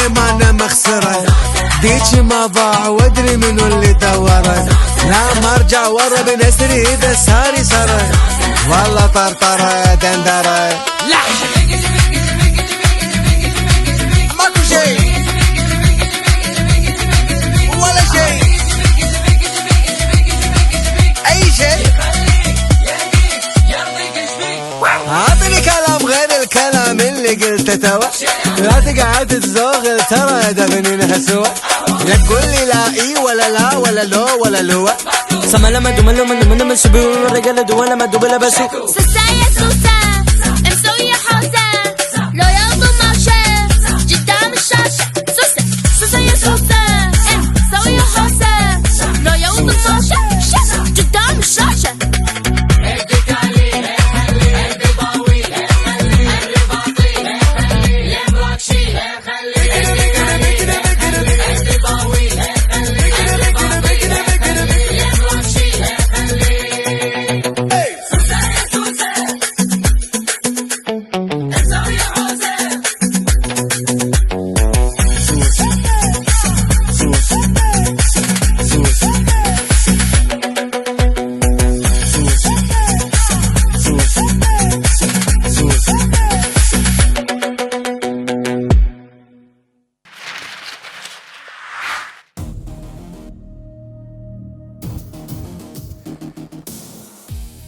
ما انا مخسره، ديجي ما ضاع وادري منو اللي دوره، لا ما ارجع ورا بنسري اذا ساري سره، والله طرطره دندره. لا ماكو شيء ولا شيء، اي شيء. اعطني كلام غير الكلام اللي قلته توا، لا تقعد تزوغ ترى دفنينها سوا، لا تقول لي لا اي ولا لا ولا لو ولا لو. سما لما دوملو من سبيو الرجال دولا ما دوبلا بسو سوسايا سوسا مسوية حوسة لو ياخدوا ماشي قدام الشاشة. سوسة سوسايا سوسا مسوية حوسة لو ياخدوا ماشي قدام الشاشة.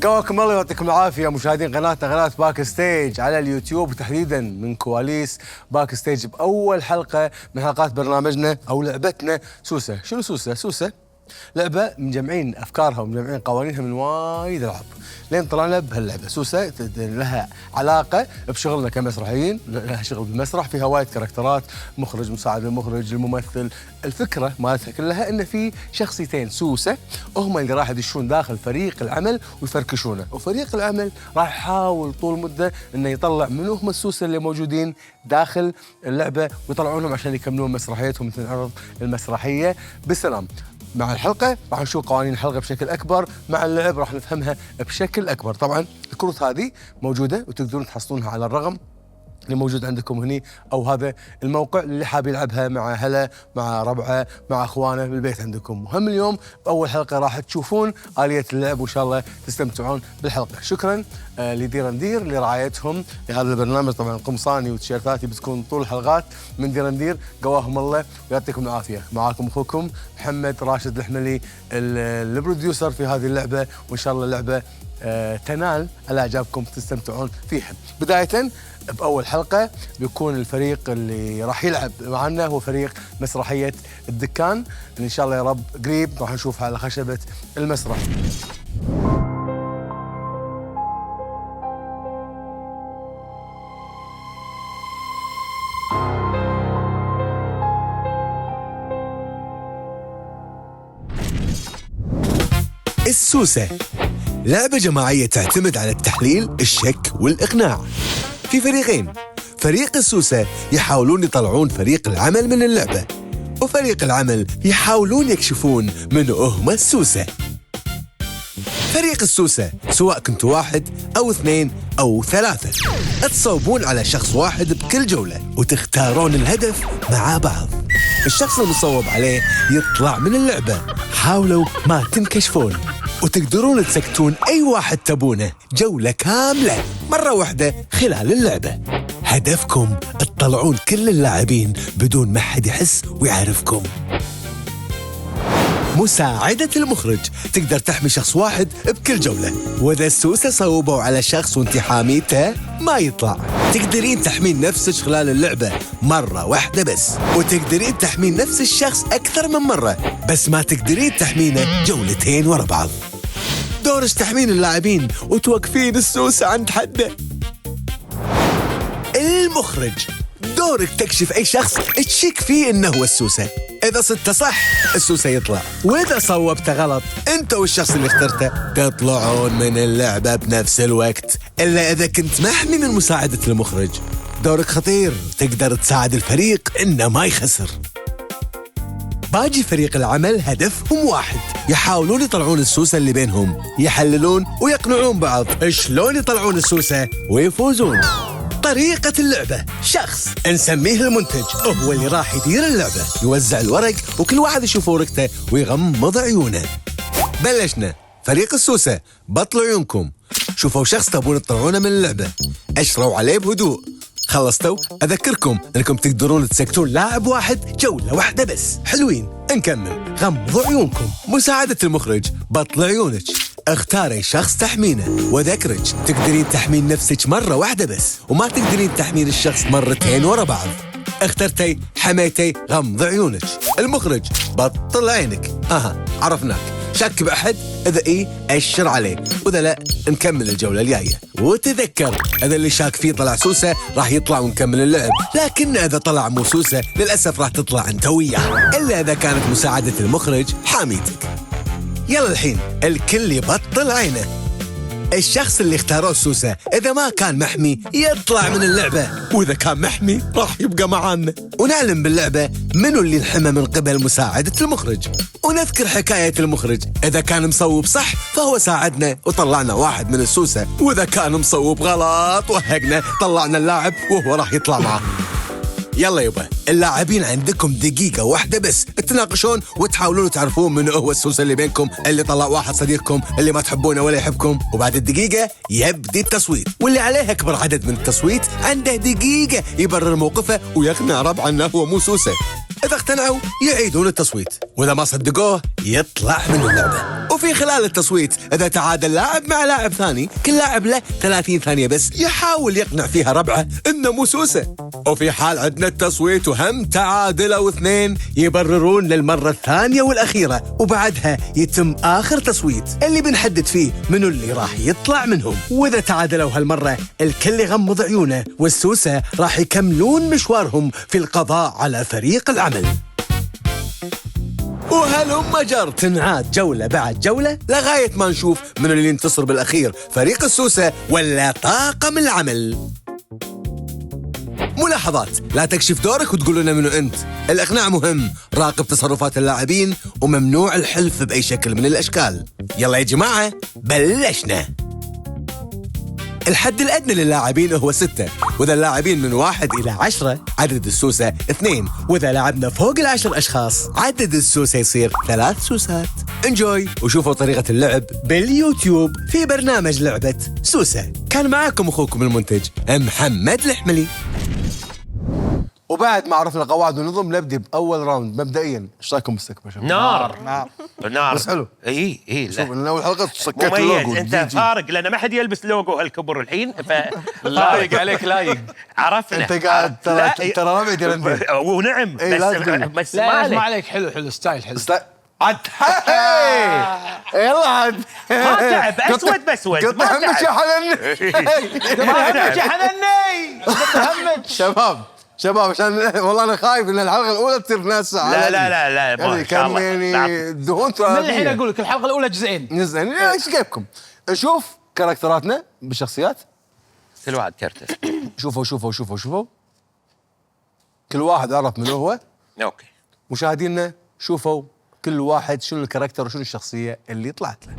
قواكم الله ويعطيكم العافيه مشاهدين قناه باك ستيج على اليوتيوب، وتحديدا من كواليس باك ستيج باول حلقه من حلقات برنامجنا او لعبتنا سوسه. شنو سوسه؟ سوسه لعبه مجمعين افكارها ومجمعين قوانينها من وايد العاب لين طلعنا بهاللعبه. سوسه لها علاقه بشغلنا كمسرحيين، لها شغل بالمسرح، فيها وايد كاركترات، مخرج، مساعد المخرج، الممثل. الفكره مالتها كلها ان في شخصيتين سوسه هم اللي راح يدشون داخل فريق العمل ويفركشونه، وفريق العمل راح يحاول طول المده انه يطلع منو هم السوسه اللي موجودين داخل اللعبه ويطلعونهم عشان يكملون مسرحيتهم تنعرض المسرحيه بسلام. مع الحلقة راح نشوف قوانين الحلقة بشكل أكبر، مع اللعب راح نفهمها بشكل أكبر. طبعاً الكروت هذه موجودة وتقدرون تحصلونها على الرقم اللي موجود عندكم هني، أو هذا الموقع اللي حاب يلعبها مع أهله، مع ربعه، مع أخوانه بالبيت عندكم. مهم اليوم بأول حلقة راح تشوفون آلية اللعب، وإن شاء الله تستمتعون بالحلقة. شكراً لديرندير لرعايتهم لهذا البرنامج. طبعاً قمصاني وتيشيرتاتي بتكون طول الحلقات من ديرندير، قواهم الله ويعطيكم العافية. معاكم أخوكم محمد راشد الحملي البروديوسر في هذه اللعبة، وإن شاء الله اللعبة تنال على إعجابكم تستمتعون فيها. بداية بأول حلقة بيكون الفريق اللي راح يلعب معنا هو فريق مسرحية الدكان، اللي إن شاء الله يا رب قريب راح نشوفها على خشبة المسرح. السوسة لعبة جماعية تعتمد على التحليل، الشك والإقناع. في فريقين، فريق السوسة يحاولون يطلعون فريق العمل من اللعبة، وفريق العمل يحاولون يكشفون من هم السوسة. فريق السوسة سواء كنتوا 1 أو 2 أو 3 تصوبون على شخص واحد بكل جولة وتختارون الهدف مع بعض. الشخص المصوب عليه يطلع من اللعبة. حاولوا ما تنكشفون، وتقدرون تسكتون أي واحد تبونه جولة كاملة مرة واحدة خلال اللعبة. هدفكم تطلعون كل اللاعبين بدون ما حد يحس ويعرفكم. مساعدة المخرج، تقدر تحمي شخص واحد بكل جولة، وإذا السوسة صوبوا على شخص وانت حاميته ما يطلع، تقدرين تحمين نفسك خلال اللعبة مرة واحدة بس، وتقدرين تحمين نفس الشخص أكثر من مرة، بس ما تقدرين تحمينه جولتين ورا بعض. دورش تحمين اللاعبين وتوقفين السوسة عند حده. المخرج دورك تكشف أي شخص تشك فيه إنه هو السوسة. إذا صدت صح السوسة يطلع، وإذا صوبت غلط أنت والشخص اللي اخترته تطلعون من اللعبة بنفس الوقت، إلا إذا كنت محمي من مساعدة المخرج. دورك خطير، تقدر تساعد الفريق إنه ما يخسر. باقي فريق العمل هدفهم واحد، يحاولون يطلعون السوسة اللي بينهم، يحللون ويقنعون بعض شلون يطلعون السوسة ويفوزون. طريقة اللعبة: شخص نسميه المنتج هو اللي راح يدير اللعبة، يوزع الورق وكل واحد يشوف ورقته ويغمض عيونه. بلشنا. فريق السوسة بطلوا عيونكم. شوفوا شخص تبون تطلعونه من اللعبة، أشروا عليه بهدوء. خلصتوا؟ أذكركم أنكم تقدرون تسكتون لاعب واحد جولة واحدة بس. حلوين، نكمل. غمضوا عيونكم. مساعدة المخرج: بطل عيونك. اختاري شخص تحمينه، وذكرك تقدرين تحمين نفسك مرة واحدة بس، وما تقدرين تحمين الشخص مرتين ورا بعض. اخترتي، حميتي، غمض عيونك. المخرج: بطل عينك. عرفناك. شك بأحد؟ إذا إيه أشر عليه، وإذا لا نكمل الجولة الجاية. وتذكر إذا اللي شاك فيه طلع سوسة راح يطلع ونكمل اللعب، لكن إذا طلع مو سوسة للأسف راح تطلع أنت وياه، إلا إذا كانت مساعدة المخرج حاميتك. يلا الحين الكل يبطل عينه. الشخص اللي اختاروه سوسة إذا ما كان محمي يطلع من اللعبة، وإذا كان محمي راح يبقى معانا. ونعلم باللعبة منو اللي انحمى من قبل مساعدة المخرج. ونذكر حكاية المخرج: إذا كان مصوب صح فهو ساعدنا وطلعنا واحد من السوسة، وإذا كان مصوب غلط وهقنا طلعنا اللاعب وهو راح يطلع معه. يلا يبا، اللاعبين عندكم دقيقة واحدة بس تناقشون وتحاولون تعرفون من هو السوسة اللي بينكم، اللي طلع واحد صديقكم اللي ما تحبونه ولا يحبكم. وبعد الدقيقة يبدي التصويت، واللي عليه أكبر عدد من التصويت عنده دقيقة يبرر موقفه ويقنع ربعه أنه هو مو سوسة. إذا اقتنعوا يعيدون التصويت، وإذا ما صدقوه يطلع من اللعبة. وفي خلال التصويت إذا تعادل لاعب مع لاعب ثاني، كل لاعب له 30 ثانية بس يحاول يقنع فيها ربعه إنه مو سوسة. وفي حال عندنا التصويت وهم تعادلوا اثنين، يبررون للمرة الثانية والأخيرة، وبعدها يتم آخر تصويت اللي بنحدد فيه منو اللي راح يطلع منهم. وإذا تعادلوا هالمرة الكل يغمض عيونه، والسوسة راح يكملون مشوارهم في القضاء على فريق العمل. وهلم جر تنعاد جولة بعد جولة لغاية ما نشوف من اللي ينتصر بالأخير، فريق السوسة ولا طاقم العمل. ملاحظات: لا تكشف دورك وتقول لنا منو أنت. الإقناع مهم. راقب تصرفات اللاعبين، وممنوع الحلف بأي شكل من الأشكال. يلا يا جماعة بلشنا. الحد الأدنى للاعبين هو 6، وإذا اللاعبين من 1 إلى 10 عدد السوسة 2، وإذا لعبنا فوق 10 أشخاص عدد السوسة يصير 3 سوسات. انجوي وشوفوا طريقة اللعب باليوتيوب في برنامج لعبة سوسة. كان معاكم أخوكم المنتج محمد الحملي. وبعد ما عرفنا القواعد والنظم نبدأ بأول راوند مبدئيا. ايش رايكم بالسكبة؟ نار بس حلو. اي شوف ان اول حلقة سكت مميز. اللوجو. انت فارق لان ما حد يلبس لوجو هالكبر الحين. لايق عليك لايق. عرفنا. انت قاعد ترى ربعي ترى. ونعم بس لا ما عليك. حلو ستايل حلو. عاد يلا عاد ما تعب. اسود باسود قط همك يا حنن. ما همك يا حنني. قط همك. شباب عشان والله انا خايف ان الحلقه الاولى تصير ناس لا يعني كان يعني دهون ترابيه. من الحين اقول لك الحلقه الاولى جزئين. ايش جايبكم؟ نشوف كاركتراتنا بالشخصيات. كل واحد كرته. شوفوا كل واحد عرف من هو. اوكي. مشاهدينا شوفوا كل واحد شنو الكاركتر وشنو الشخصيه اللي طلعت له.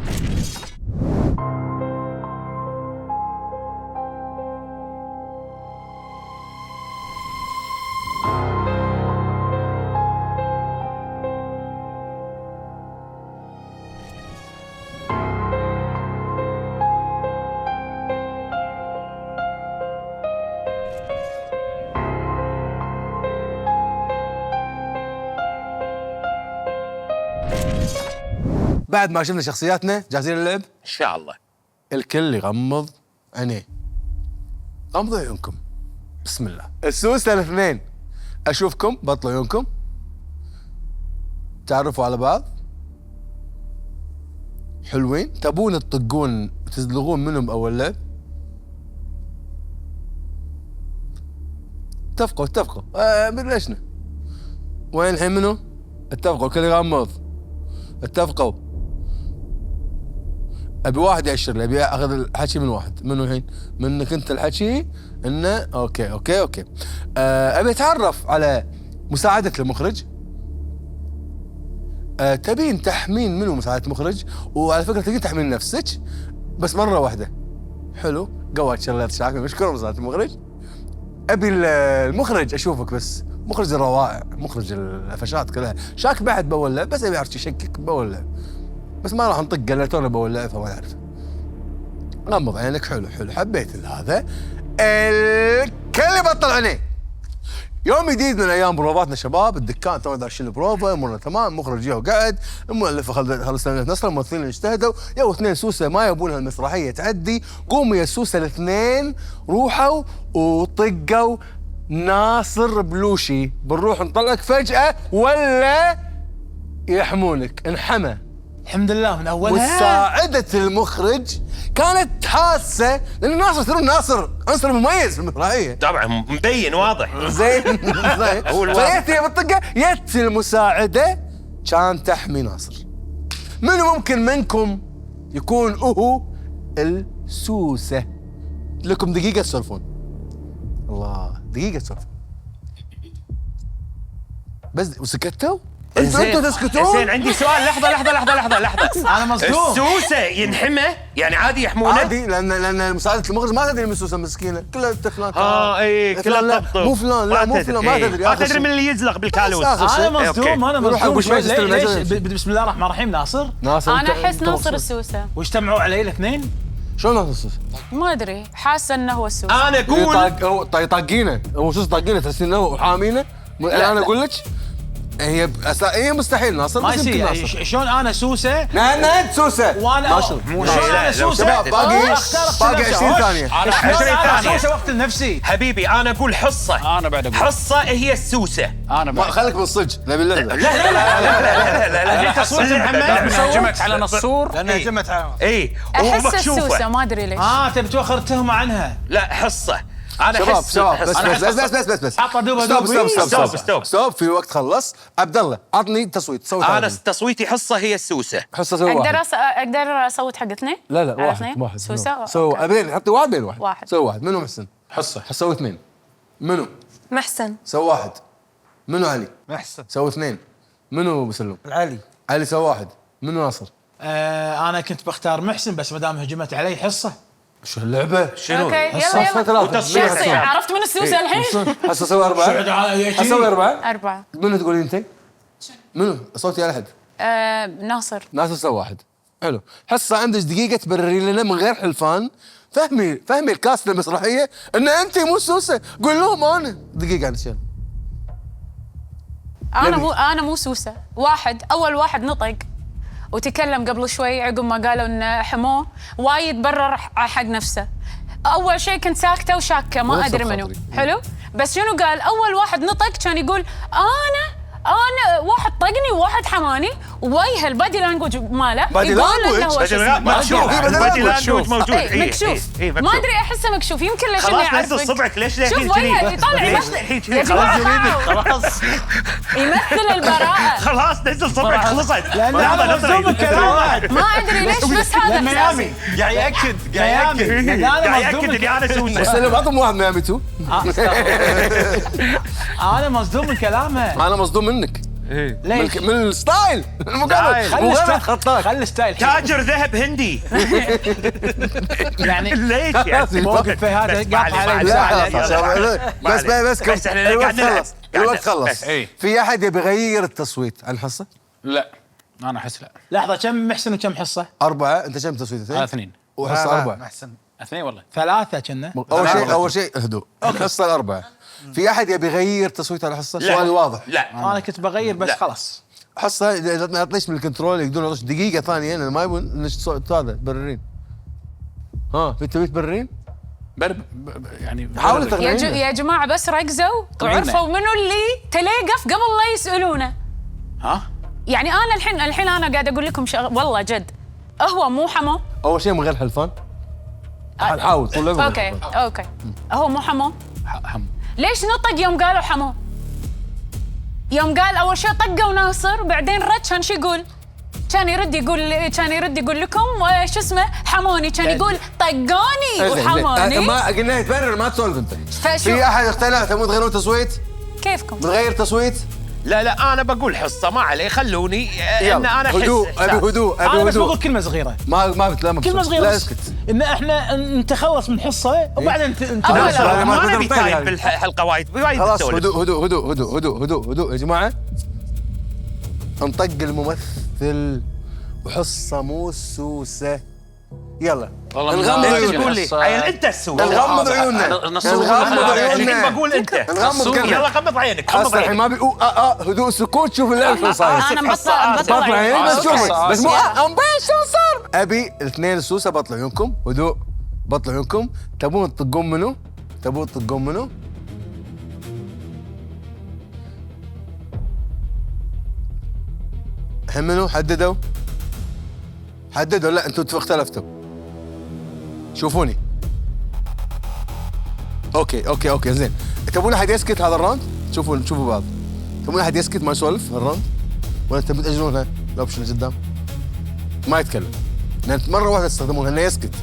بعد ما شفنا شخصياتنا جاهزين للعب؟ ان شاء الله. الكل يغمض عينيه. غمضوا عيونكم. بسم الله. السوسة الاثنين. اشوفكم بطلوا عيونكم. تعرفوا على بعض. حلوين. تبون تطقون وتزلغون منهم اول لعب. اتفقوا بلشنا. وين الحين منو؟ اتفقوا الكل يغمض. اتفقوا. ابي واحد يأشر لي، ابي اخذ الحكي من واحد. منو الحين؟ منك انت الحكي انه اوكي. ابي اتعرف على مساعدة المخرج. تبين تحمين منو مساعدة المخرج، وعلى فكرة تبين تحمين نفسك بس مرة واحدة. حلو. قوات شغلات شاكر. مشكور مساعدة المخرج. ابي المخرج اشوفك بس، مخرج الروائع، مخرج القفشات كلها، شاك بعد بولع بس ابي اعرف يشكك بولع، بس ما راح نطق قلتونا بولع فما نعرف. غمض عينك. حلو حبيت هذا. الكل بطل عينيه. يوم جديد من ايام بروفاتنا شباب، الدكان تو داشين البروفا، امورنا تمام، مخرج جه وقعد، المؤلفه خلصنا نصر، الممثلين اجتهدوا، يو اثنين سوسه ما يبونها المسرحيه تعدي، قوموا يا سوسه الاثنين روحوا وطقوا ناصر بلوشي، بنروح نطلقك فجاه ولا يحمونك. انحمى الحمد لله من اولها. وساعدة المخرج كانت حاسه، لان ناصر ترى ناصر عنصر مميز في المسرحيه طبعا مبين واضح. زين زين. هو الواضح. فيت هي بالطقه، يت المساعده كان تحمي ناصر. منو ممكن منكم يكون هو السوسه؟ لكم دقيقه تسولفون. الله، دقيقه تسولفون بس. وسكتوا؟ انتوا تسكتون؟ زين عندي سؤال. لحظة. انا مصدوم. السوسة ينحمى يعني عادي يحمونه؟ عادي، لان مساعده المخرج ما تدري من سوسه مسكينه، كلها تفلان. اي كلها لا طبطب. مو فلان، لا مو فلان، ما تدري. ما تدري من اللي يزلق بالكالوس. آخر شيء. انا مصدوم. انا نروح أبو مصدوم. شوي ليش بسم الله الرحمن الرحيم ناصر؟ ناصر انا احس ناصر السوسه. واجتمعوا علي الاثنين؟ شلون ناصر السوسه؟ ما ادري، حاسه انه هو السوسه. انا اقول هو طاقينه، هو سوسه طاقينه، تحسين انه حامينه. انا اقول لك هي مستحيل ناصر، ما بس يمكن يصير. ناصر. شلون انا سوسه انت سوسه وانا ناشر. شلون لا، انا سوسه؟ شباب، باقي اختار 20 ثانيه. انا شلون 20 انا ثانية. سوسه وقت لنفسي؟ حبيبي انا اقول حصة. انا بعد اقول حصة هي السوسة. انا بعد خليك بالصج، نبي اللعبه. لا تصويت محمد هجمت على نصور. لان هجمت على اي احس ومكشوفة. السوسه، ما ادري ليش. تبي توخر التهمه عنها. لا حصة. انا شباب احس شباب حصة. بس حط دوبه ستوب دوبه. ستوب في وقت خلص. عبد الله عطني تصويت. صوت انا عادل. تصويتي حصة هي السوسة. حصه سوي اقدر واحد. اقدر اصوت حق اثنين؟ لا على واحد اثنين؟ واحد سوسه. سوي أوكي. ابين حطي واحد بين واحد. واحد. سوي واحد. منو محسن؟ حصه سوي اثنين. منو؟ محسن. سوي واحد. منو علي؟ محسن. سوي اثنين. منو مسلم؟ العلي. علي سوي واحد. منو ناصر؟ انا كنت بختار محسن بس ما دام هجمت علي حصه. شو اللعبه؟ شنو؟ اوكي يلا صفر يلا. ثلاثة. شخصي عرفت من السوسه الحين؟ هسه سوي أربعة. اسوي أربعة. 4. منو تقولين انت؟ منو؟ صوتي على حد. ناصر. ناصر سوي واحد. حلو. حصة عندك دقيقة تبرري لنا من غير حلفان. فهمي الكاست المسرحية ان انت مو سوسة، قول لهم انا. دقيقة عندك يلا. انا مو سوسه. اول واحد نطق وتكلم قبل شوي عقب ما قالوا انه حموه، وايد برر حق نفسه. اول شيء كنت ساكته وشاكه، ما ادري منو. حلو. بس شنو قال؟ اول واحد نطق كان يقول انا واحد طقني وواحد حماني، وجه البادي لانجوج ماله بادي يقول لانجوج؟ انه هو شو اسمه. مكشوف. بادي لانجوج موجود. إيه، مكشوف. ما ادري احسه مكشوف، يمكن ليش اني خلاص نزل اعرفك. صبعك. ليش شوف الحين وجهه كذي؟ يطلع ليش يمثل. الحين يا كذي؟ خلاص جماعه خلاص يمثل البراءه. خلاص نزل صبعك خلصت. لأن أنا مصدوم من كلامك. ما ادري ليش بس هذا ميامي احساسي. قاعد ياكد لأن قاعد انا ياكد مصدوم اني انا سوسة. سلم عطهم واحد من ياميتو. انا مصدوم من كلامه. انا مصدوم منك. ليش؟ من الستايل المقابل. مو غير خطاك. خلي الستايل تاجر ذهب هندي. يعني ليش يعني؟ موقف هذا قاطع علي لا مساعدة. بس احنا قاعد نلعب. الوقت خلص. إيه. في احد يبي يغير التصويت عن الحصه؟ لا انا احس لا. لحظه كم محسن وكم حصه؟ 4. انت كم تصويت؟ انا 2 وحصه 4. محسن 2 والله. 3 كنا. اول شيء اهدوا. الحصه 4. في احد يبي يغير تصويت على الحصه؟ لا. سؤالي واضح. لا انا كنت بغير بس لا. خلاص. حصه اذا ما يعطيش من الكنترول يقدرون يعطوش دقيقه ثانيه لان ما يبون انك هذا تبررين. في تبي تبررين؟ يعني حاولوا يا تقنعين. يا جماعه بس ركزوا طلعنا. وعرفوا منو اللي تليقف قبل لا يسالونه. ها يعني انا الحين انا قاعد اقول لكم والله جد، هو مو حمو. اول شيء من غير حلفان. حاول طول الوقت. اوكي هو مو حمو. هم ليش نطق يوم قالوا حمو؟ يوم قال اول شيء طقوا ناصر، بعدين رد كان شو يقول؟ كان يرد يقول لكم شو اسمه حموني، كان يقول طقوني وحموني. ما قلنا تبرر، ما تسولف انت. فشو- في احد اقتنع تبون تغيرون تصويت؟ كيفكم؟ بتغير تصويت؟ لا انا بقول حصه ما عليه خلوني ان انا احس هدوء ابي هدوء انا ابي بس بقول هدوء. كلمه صغيره، ما لا ما كلمه بصير. صغيره لا بس. اسكت. ان احنا نتخلص من حصه وبعدين لا، لا ما ما كنت نبي متخيل تايب هذه. بالحلقه وايد خلاص تسولف. هدوء هدوء هدوء هدوء هدوء هدوء هدوء يا جماعه. انطق الممثل وحصه مو سوسه. يلا والله نغمض من عيوننا. تقول لي عيل انت السوق نغمض عيوننا. نغمض عيوننا. بقول انت نغمض كلنا. يلا غمض عينك غمض اصلا الحين عينك ما بي هدوء سكوت. شوف اللعب شو صاير. انا حصة مبطل آسف. بطل عيوني بس شوفك بس مو يلا. مبين شو صار. ابي الاثنين السوسه بطلوا عيونكم. هدوء بطلوا عيونكم. تبون تطقون منو؟ تبون تطقون منو؟ الحين منو حددوا؟ حددوا. لا انتم اختلفتوا. شوفوني. اوكي زين. تبون احد يسكت هذا الراوند؟ شوفوا بعض. تبون احد يسكت ما يسولف الراوند؟ ولا تبون تاجلونها الاوبشن اللي قدام؟ ما يتكلم. لان مره واحده تستخدمونها انه يسكت.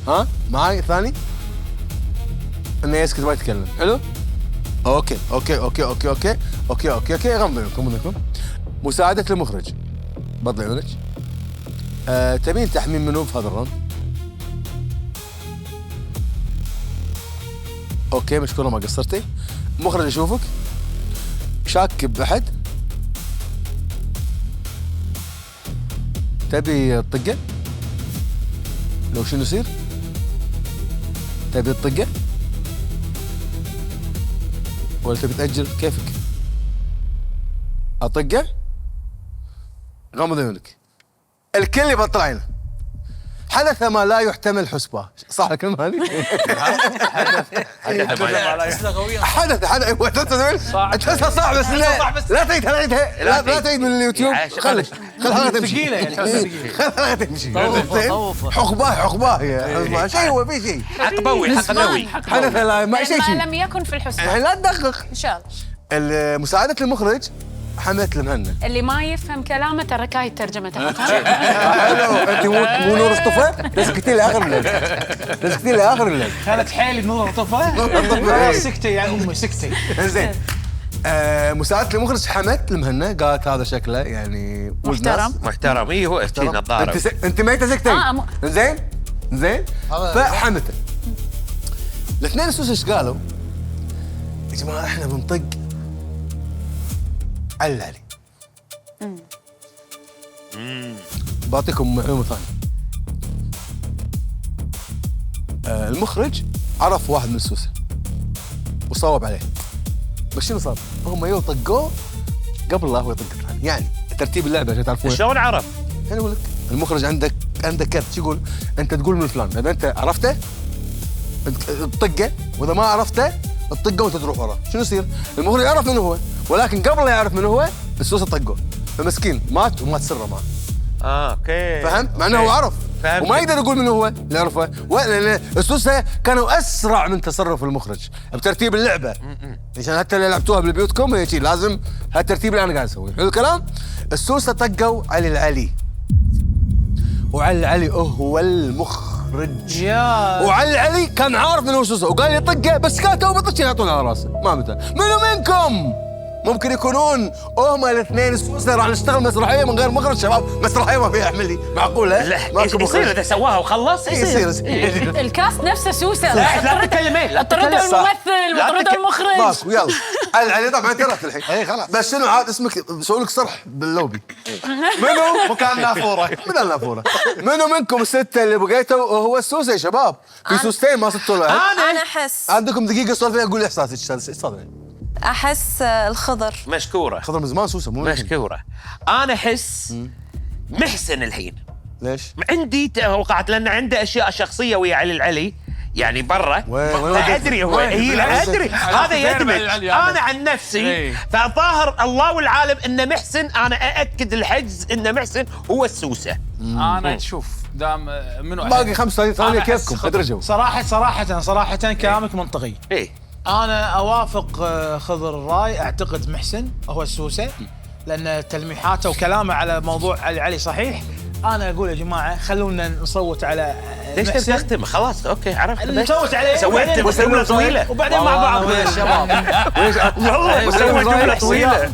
ها؟ معاي ثاني؟ انه يسكت ما يتكلم. حلو؟ اوكي غمضوا عيونكم. مساعدة المخرج. بطل عيونك. تبين تحميم منو في هذا الراوند؟ اوكي مشكورة ما قصرتي. مخرج يشوفك شاك بأحد. تبي تطقه؟ لو شنو يصير؟ تبي تطقه؟ ولا تبي تأجل كيفك؟ أطقه؟ غمض عيونك. الكل يبطل عينه. حدث ما لا يحتمل حسبه. صح الكلمة هذه؟ حدث ايوه تحسها صعب بس لا تعيدها لا تعيد من اليوتيوب. خل الحلقة تمشي. ثقيله يعني خل الحلقة تمشي. حقباه يا شيء هو في شيء. حقبوي حدث لا ما شيء ما لم يكن في الحسبان الحين لا تدقق. ان شاء الله. مساعدة المخرج حملة المهنة. اللي ما يفهم كلامه ترى كاي ترجمته. حلو. انت مو نور اصطفى؟ تسكتي لي اخر الليل. تسكتي لي اخر الليل. كانت حيلي نور طفه سكتي يا امي سكتي. زين. مساعدة المخرج حمت المهنة. قالت هذا شكله يعني ولد ناس. محترم. محترم اي هو شي نظاره انت ما سكتي. زين فحمته. الاثنين السوس ايش قالوا؟ يا جماعه احنا بنطق على العلي. بعطيكم معلومه ثانيه. المخرج عرف واحد من السوسه وصوب عليه. بس شنو صار؟ هم يو طقوه قبل لا هو يطق الثاني. يعني ترتيب اللعبه عشان تعرفون. شلون عرف؟ انا اقول لك المخرج عندك كرت. شو يقول؟ انت تقول من فلان. اذا انت عرفته تطقه، واذا ما عرفته تطقه وانت تروح وراه. شنو يصير؟ المخرج يعرف من هو، ولكن قبل لا يعرف من هو السوسه طقه. فمسكين مات ومات سره معه. اوكي فهمت؟ مع انه هو عرف فهمت. وما يقدر يقول من هو اللي يعرفه. لان السوسه كانوا اسرع من تصرف المخرج بترتيب اللعبه. عشان حتى اللي لعبتوها ببيوتكم هي شيء لازم هالترتيب اللي انا قاعد اسويه. حلو الكلام؟ السوسه طقوا علي العلي. وعلي العلي هو المخرج. وعلي العلي كان عارف من هو السوسه وقال يطقه بس كان تو بطش يعطونه على راسه. ما متى. منو منكم ممكن يكونون هم الاثنين السوسه راح نشتغل مسرحيه من غير مخرج؟ شباب مسرحيه ما فيها احمل لي. معقوله؟ لا يصير اذا سواها وخلص يصير. الكاست نفسه سوسه. لا تتكلمين لا طرد الممثل وطرد المخرج. ماكو. يلا علي طبعا انت رحت الحين. اي خلاص. بس شنو عاد اسمك بسوي لك صرح باللوبي. منو؟ مكان نافوره. من النافوره. منو منكم السته اللي بقيتوا هو السوسه يا شباب؟ في سوستين ما صرتوا له. أنا أحس عندكم دقيقه سؤال فيها اقول احساسك. تفضل. أحس الخضر. مشكوره خضر من زمان سوسه مو مشكوره. انا احس محسن الحين. ليش؟ عندي توقعت لان عنده اشياء شخصيه ويا علي العلي يعني برا. وين ادري هو ادري هذا يدمج. انا عن نفسي فظاهر الله والعالم ان محسن. انا ااكد الحجز ان محسن هو السوسه. انا شوف دام منو باقي 35 ثانيه كيفكم ادرجوا. صراحة كلامك منطقي. ايه انا اوافق خضر الراي. اعتقد محسن هو السوسه لان تلميحاته وكلامه على موضوع علي صحيح. انا اقول يا جماعه خلونا نصوت على ليش محسن. تختم خلاص اوكي عرفت نصوت عليه سويت وبعدين- جمله طويله وبعدين مع بعض يا شباب والله سويت جمله طويله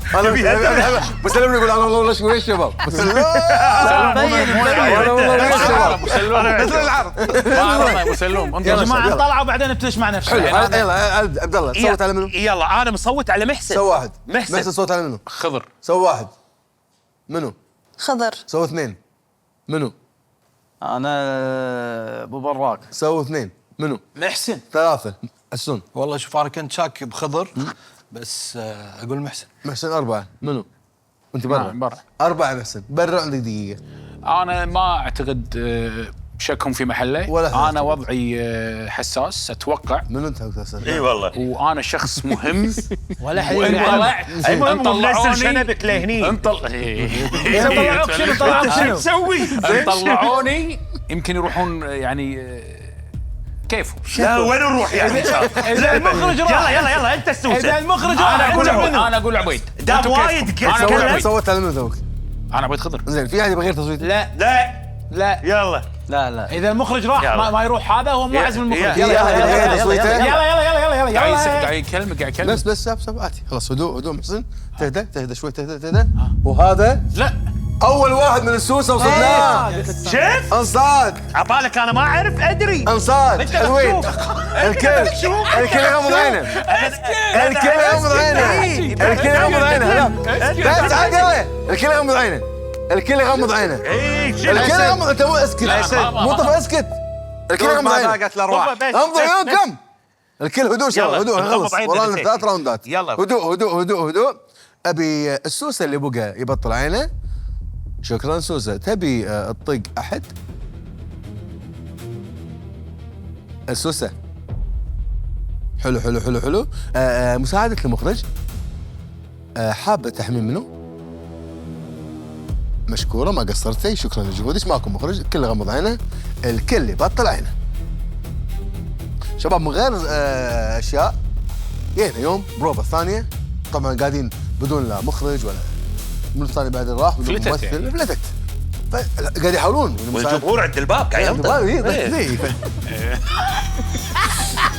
مسلم يقول انا والله شو يا شباب مسلم ابو سلوم مثل العرض ما عرفنا ابو سلوم يا جماعه طلعوا وبعدين ابتلش مع نفسه يلا عبد الله صوت على منو؟ يلا انا مصوت على محسن سو واحد محسن صوت على منو؟ خضر سو واحد منو؟ خضر. سو اثنين منو؟ انا ابو براك. سو اثنين منو؟ محسن. ثلاثة السن والله شوف انا كنت شاك بخضر بس اقول محسن. محسن أربعة منو؟ أنت نعم، برا برا. أربعة محسن برا عندك دقيقة انا ما اعتقد شكهم في محله ولا حاجة. انا وضعي حساس اتوقع منو أنت أساسا؟ اي والله وانا شخص مهم ولا حد وإن يعلم. طلعت المهم منزل شنبك لهني طلعوك شنو طلعوك شنو تسوي ان طلعوني يمكن يروحون يعني كيفه لا وين نروح يعني اذا المخرج راح يلا انت السوسه اذا المخرج انا راح اقول انت عبيد منو؟ انا اقول عبيد دام أنتوا وايد كيفكم؟ قلت انا اقول كلام. عبيد صوت على منو توك؟ انا عبيد خضر زين في أحد بغير تصويت؟ لا لا لا يلا لا لا اذا المخرج راح يلا. ما يروح هذا هو مو عزم المخرج يلا، يلا يلا، يلا يلا، تصويته. يلا قاعد يكلمك قاعد يكلمك بس سب آتي خلاص هدوء محسن تهدى شوي تهدى وهذا لا أول واحد من السوسة وصلناه شوف انصاد عبالك انا ما اعرف ادري انصاد أنت حلوين مكشوف. الكل يغمض عينه الكل يغمض عينه الكل يغمض عينه لا بس عقله الكل يغمض عينه الكل يغمض عينه اي شنو الكل يغمض انت مو اسكت مو طفى اسكت الكل يغمض عينه ضاقت الارواح. غمضوا عيونكم الكل هدوء شباب يلا، هدوء نغمض نخلص عيننا والله نسيت. 3 راوندات يلا. هدوء ابي السوسه اللي بقى يبطل عينه شكرا سوسه تبي تطق احد السوسه حلو مساعدة المخرج حابة تحميم منه مشكورة ما قصرتي شكرا لجهودك ماكو مخرج الكل غمض عينه الكل يبطل عينه شباب من غير اشياء جينا يوم بروفا الثانية طبعا قاعدين بدون لا مخرج ولا من الثاني بعد راح بدون فلتت ممثل يعني. فلتت قاعد يحاولون والجمهور عند الباب قاعد ينطر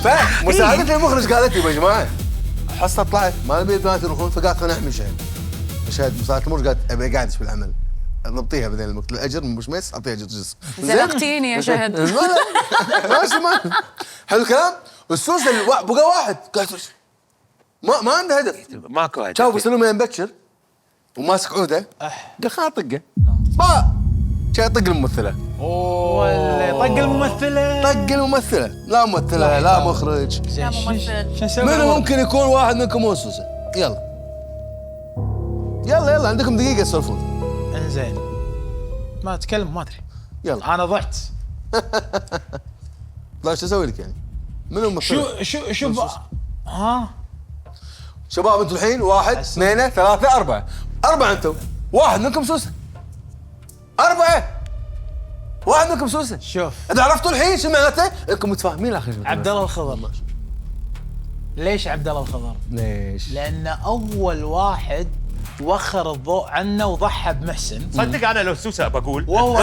فمساعدة المخرج قالت لي يا جماعة حصة طلعت ما نبي البنات يروحون فقالت خلينا نحمي مشاهد مساعدة المخرج قالت ابي قاعدش بالعمل ضبطيها بعدين المقتل الاجر مش ميس اعطيها جزء زلقتيني يا شهد ماشي ما حلو الكلام والسوس بقى واحد قالت ما عنده هدف ماكو هدف. شاف بسلوم مبكر وماسك عوده قال خليني اطقه ما شي يطق الممثله ولا طق الممثله طق الممثله لا ممثله لا مخرج يا ممثل شو نسوي؟ منو ممكن يكون واحد منكم هو السوسه يلا عندكم دقيقه تسولفون انزين ما اتكلم ما ادري يلا انا ضعت طيب شو اسوي لك يعني منو ممثله شو ها شباب انتم الحين 1 2 3 4 انتم واحد منكم سوسه 4 واحد منكم سوسه شوف اذا عرفتوا الحين شو معناته انكم متفاهمين اخر شيء عبد الله الخضر ليش عبد الله الخضر؟ ليش؟ لانه اول واحد وخر الضوء عنه وضحى بمحسن صدق انا لو سوسه بقول والله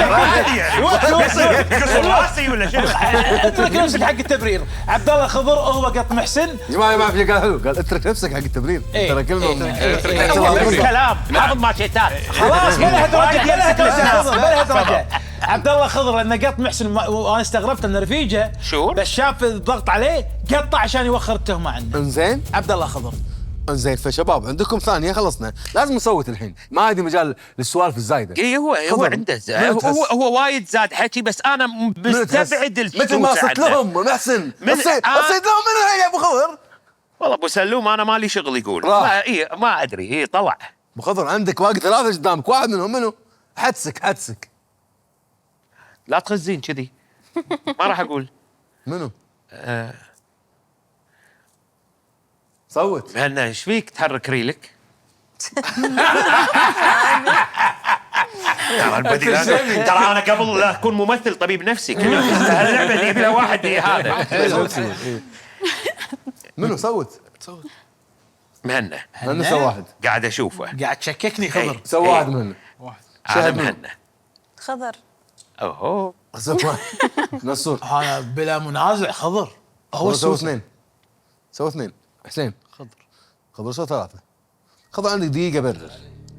عادي يعني قصر راسي ولا شنو اترك نفسك حق التبرير عبد الله الخضر هو قط محسن يا جماعه ما في قال حلو قال اترك نفسك حق التبرير إيه. ترى كلمه كلام حافظ ماشيتات خلاص بلا هدرجه بلا هدرجه عبد الله خضر لانه قط محسن وانا استغربت ان رفيجه شو؟ بس شاف الضغط عليه قطع عشان يوخر التهمه عنه انزين عبد الله خضر انزين فشباب عندكم ثانيه خلصنا لازم نصوت الحين ما عندي مجال للسوالف الزايده اي هو تفضل. عنده منو تحس؟ هو وايد زاد حكي بس انا مستبعد مثل ما صرت لهم محسن اصيد لهم منو يا ابو خضر والله ابو سلوم انا مالي شغل يقول راح. ما ادري طلع ابو خضر عندك باقي 3 قدامك واحد منهم منو حدسك لا تخزين كذي ما راح اقول منو صوت هنا ايش فيك تحرك ريلك ترى انا قبل لا اكون ممثل طبيب نفسي كنا هاللعبه اللي يبي لها واحد هذا منو صوت مهنا من سوى واحد قاعد اشوفه قاعد تشككني خضر. سوى واحد منه هذا شاهد منه. مهنا. خضر. اوهو سوى واحد. نصور انا بلا منازع خضر. هو سوى السوسه. اثنين سوى اثنين. حسين خضر سوى ثلاثة. خضر عندك دقيقة برر.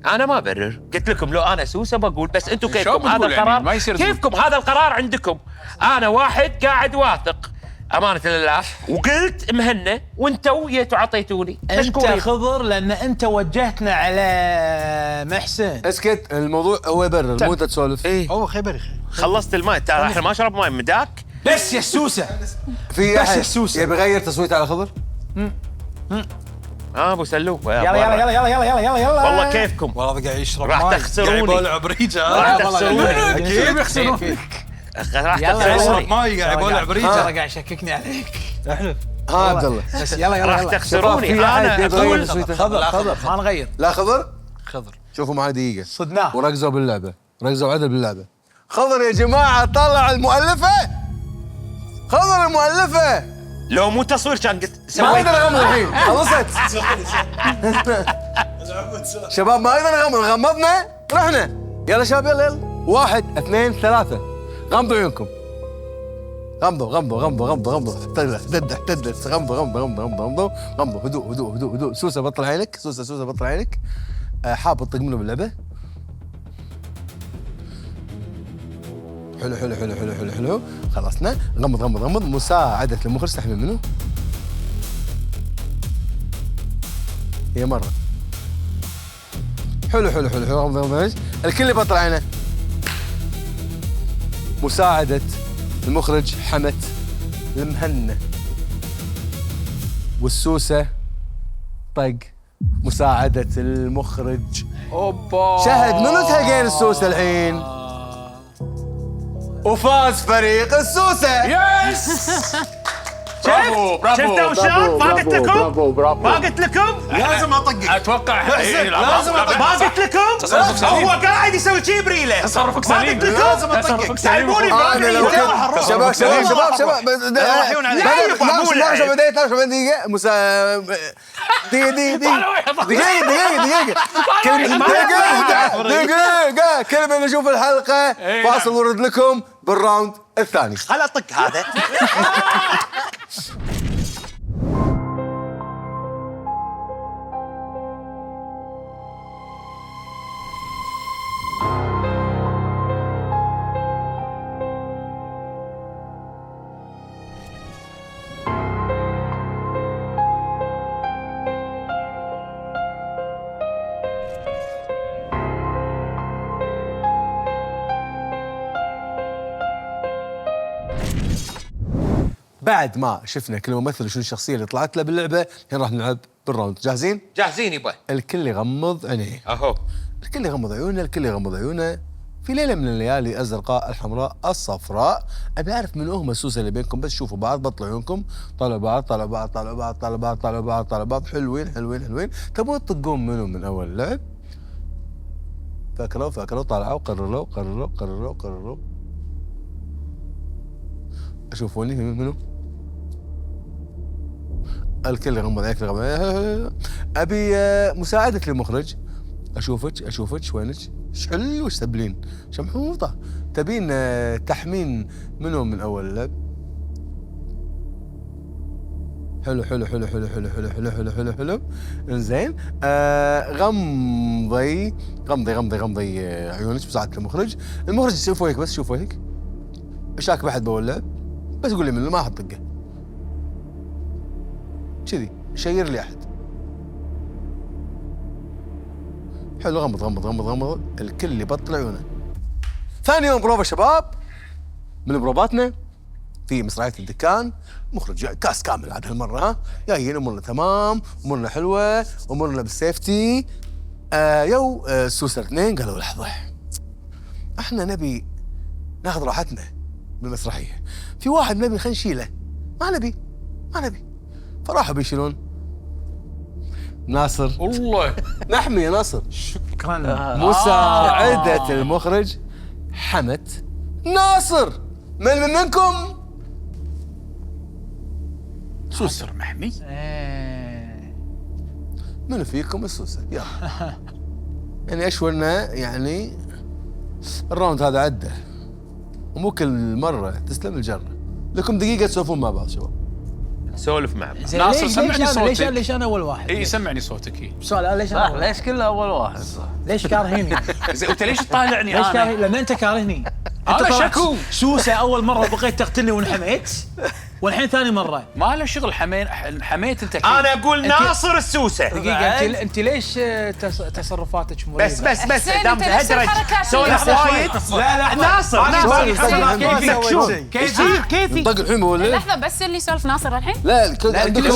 انا ما برر، قلت لكم لو انا سوسه بقول، بس انتم شو كيفكم هذا بتقول يعني؟ القرار ما يصير تقول. كيفكم هذا القرار عندكم. انا واحد قاعد واثق امانه لله وقلت مهنا وانتوا جيتوا عطيتوني انت مشكورين. خضر لان انت وجهتنا على محسن. اسكت، الموضوع هو يبرر مو انت تسولف. ايه هو خبر يا اخي. خلصت الماء ترى الحين ما اشرب ماء مداك. بس يا السوسه. في بس احد السوسة. يبي يغير تصويت على خضر؟ ابو سلوف يلا يلا يلا يلا يلا يلا يلا. والله كيفكم والله هذا قاعد يشرب راح ماي. تخسروني. قاعد يبولع بريجه. راح تخسروني كيف يخسرون؟ راح يشرب تخسروني ماي قاعد يبولع بريجه. ترى قاعد يشككني عليك. ها عبد الله بس يلا يلا راح يلا. تخسروني. في أحد انا يبي يغير اقول تصويته؟ خضر ما نغير. لا خضر؟ خضر. شوفوا معي دقيقة صدناه. وركزوا باللعبة، ركزوا عدل باللعبة. خضر يا جماعة طلع المؤلفة. خضر المؤلفة. لو مو تصوير كان قلت ما سويت. اقدر اغمض الحين، خلصت. شباب ما اقدر اغمض، غمضنا رحنا. يلا شباب يلا يلا. 1 2 3 غمضوا عيونكم. غمضوا احتدت غمضوا هدوء. سوسة بطل عينك، سوسة بطل عينك. حاب تطق منه باللعبة. حلو خلصنا. غمض مساعدة المخرج تحمل منه هي مرة. حلو غمض الكل يبطل عينه. مساعدة المخرج حمت المهنة والسوسة طق مساعدة المخرج. اوبا شهد منو تهقين السوسة الحين؟ وفاز فريق السوسة. يس برافو شفتوا شلون؟ ما قلت لكم؟ برافو ما قلت لكم؟ لازم اطقك. اتوقع لازم ما قلت لكم؟ تصرفك سليم. هو قاعد يسوي شي بريله. تصرفك ما سليم. قلت لكم؟ لازم أطقك. تصرفك سليم. تعبوني انا لو كنت شباب دقيقة كل ما نشوف الحلقة فاصل ورد لكم بالراوند الثاني. خل اطق هذا. بعد ما شفنا كل ممثل وشنو الشخصية اللي طلعت له باللعبة، الحين راح نلعب بالراوند. جاهزين؟ جاهزين يبا. الكل يغمض عينيه. اهو الكل يغمض عيونه. في ليلة من الليالي الزرقاء الحمراء الصفراء. أبي أعرف من هم السوسة اللي بينكم، بس شوفوا بعض، بطلوا عيونكم، طالعوا بعض. حلوين. تبون تطقون منهم من أول لعب؟ فكروا طلعوا قرروا. أشوفوني منو؟ الكل يغمض عينك. أبي مساعدة المخرج. أشوفك وينك؟ حلو وش تبلين؟ شمحوطة. تبين تحمين منهم من أول لعب؟ حلو. إنزين. غمضي عيونك مساعدة المخرج. المخرج شوف وجهك بس، شوف وجهك. شاك بحد بأول لعب؟ بس قول لي منه، ما أحط دقة. كذي شير لي أحد. حلو. غمض. الكل يبطل عيونه. ثاني يوم بروفا شباب من بروفاتنا في مسرحية الدكان. مخرج كاس كامل عاد هالمرة. ها جايين امورنا تمام، امورنا حلوة، امورنا بالسيفتي. السوسة 2 قالوا لحظة، احنا نبي ناخذ راحتنا بالمسرحية. في واحد نبي خلينا نشيله. ما نبي. فراحوا بيشيلون ناصر. والله نحمي يا ناصر. شكرا. مساعدة المخرج حمت ناصر. من منكم؟ ناصر محمي. منو فيكم السوسه؟ يلا. يعني اشولنا يعني الراوند هذا عدى، ومو كل مره تسلم الجره. لكم دقيقه تسولفون مع بعض شباب. سولف مع بعض. ناصر سمعني صوتك. ليش انا اول واحد؟ اي سمعني صوتك. سؤال ليش انا أول؟ ليش كله اول واحد؟ ليش كارهيني؟ زين انت ليش تطالعني ليش انا؟ كارهيني؟ لان انت كارهني. أنا أنت طلعت شكو. سوسه اول مره بغيت تقتلني وانحميت، والحين ثاني مره. ما له شغل حميت انت. انا اقول ناصر السوسه. دقيقه انت ليش تصرفاتك مريبه؟ بس حسين، دام أنت نفس تهدرج الحركات سولف اللي وايد. لا ناصر كيفي كيفي طق الحين ولا؟ لحظه بس اللي يسولف ناصر الحين. لا الكل عندكم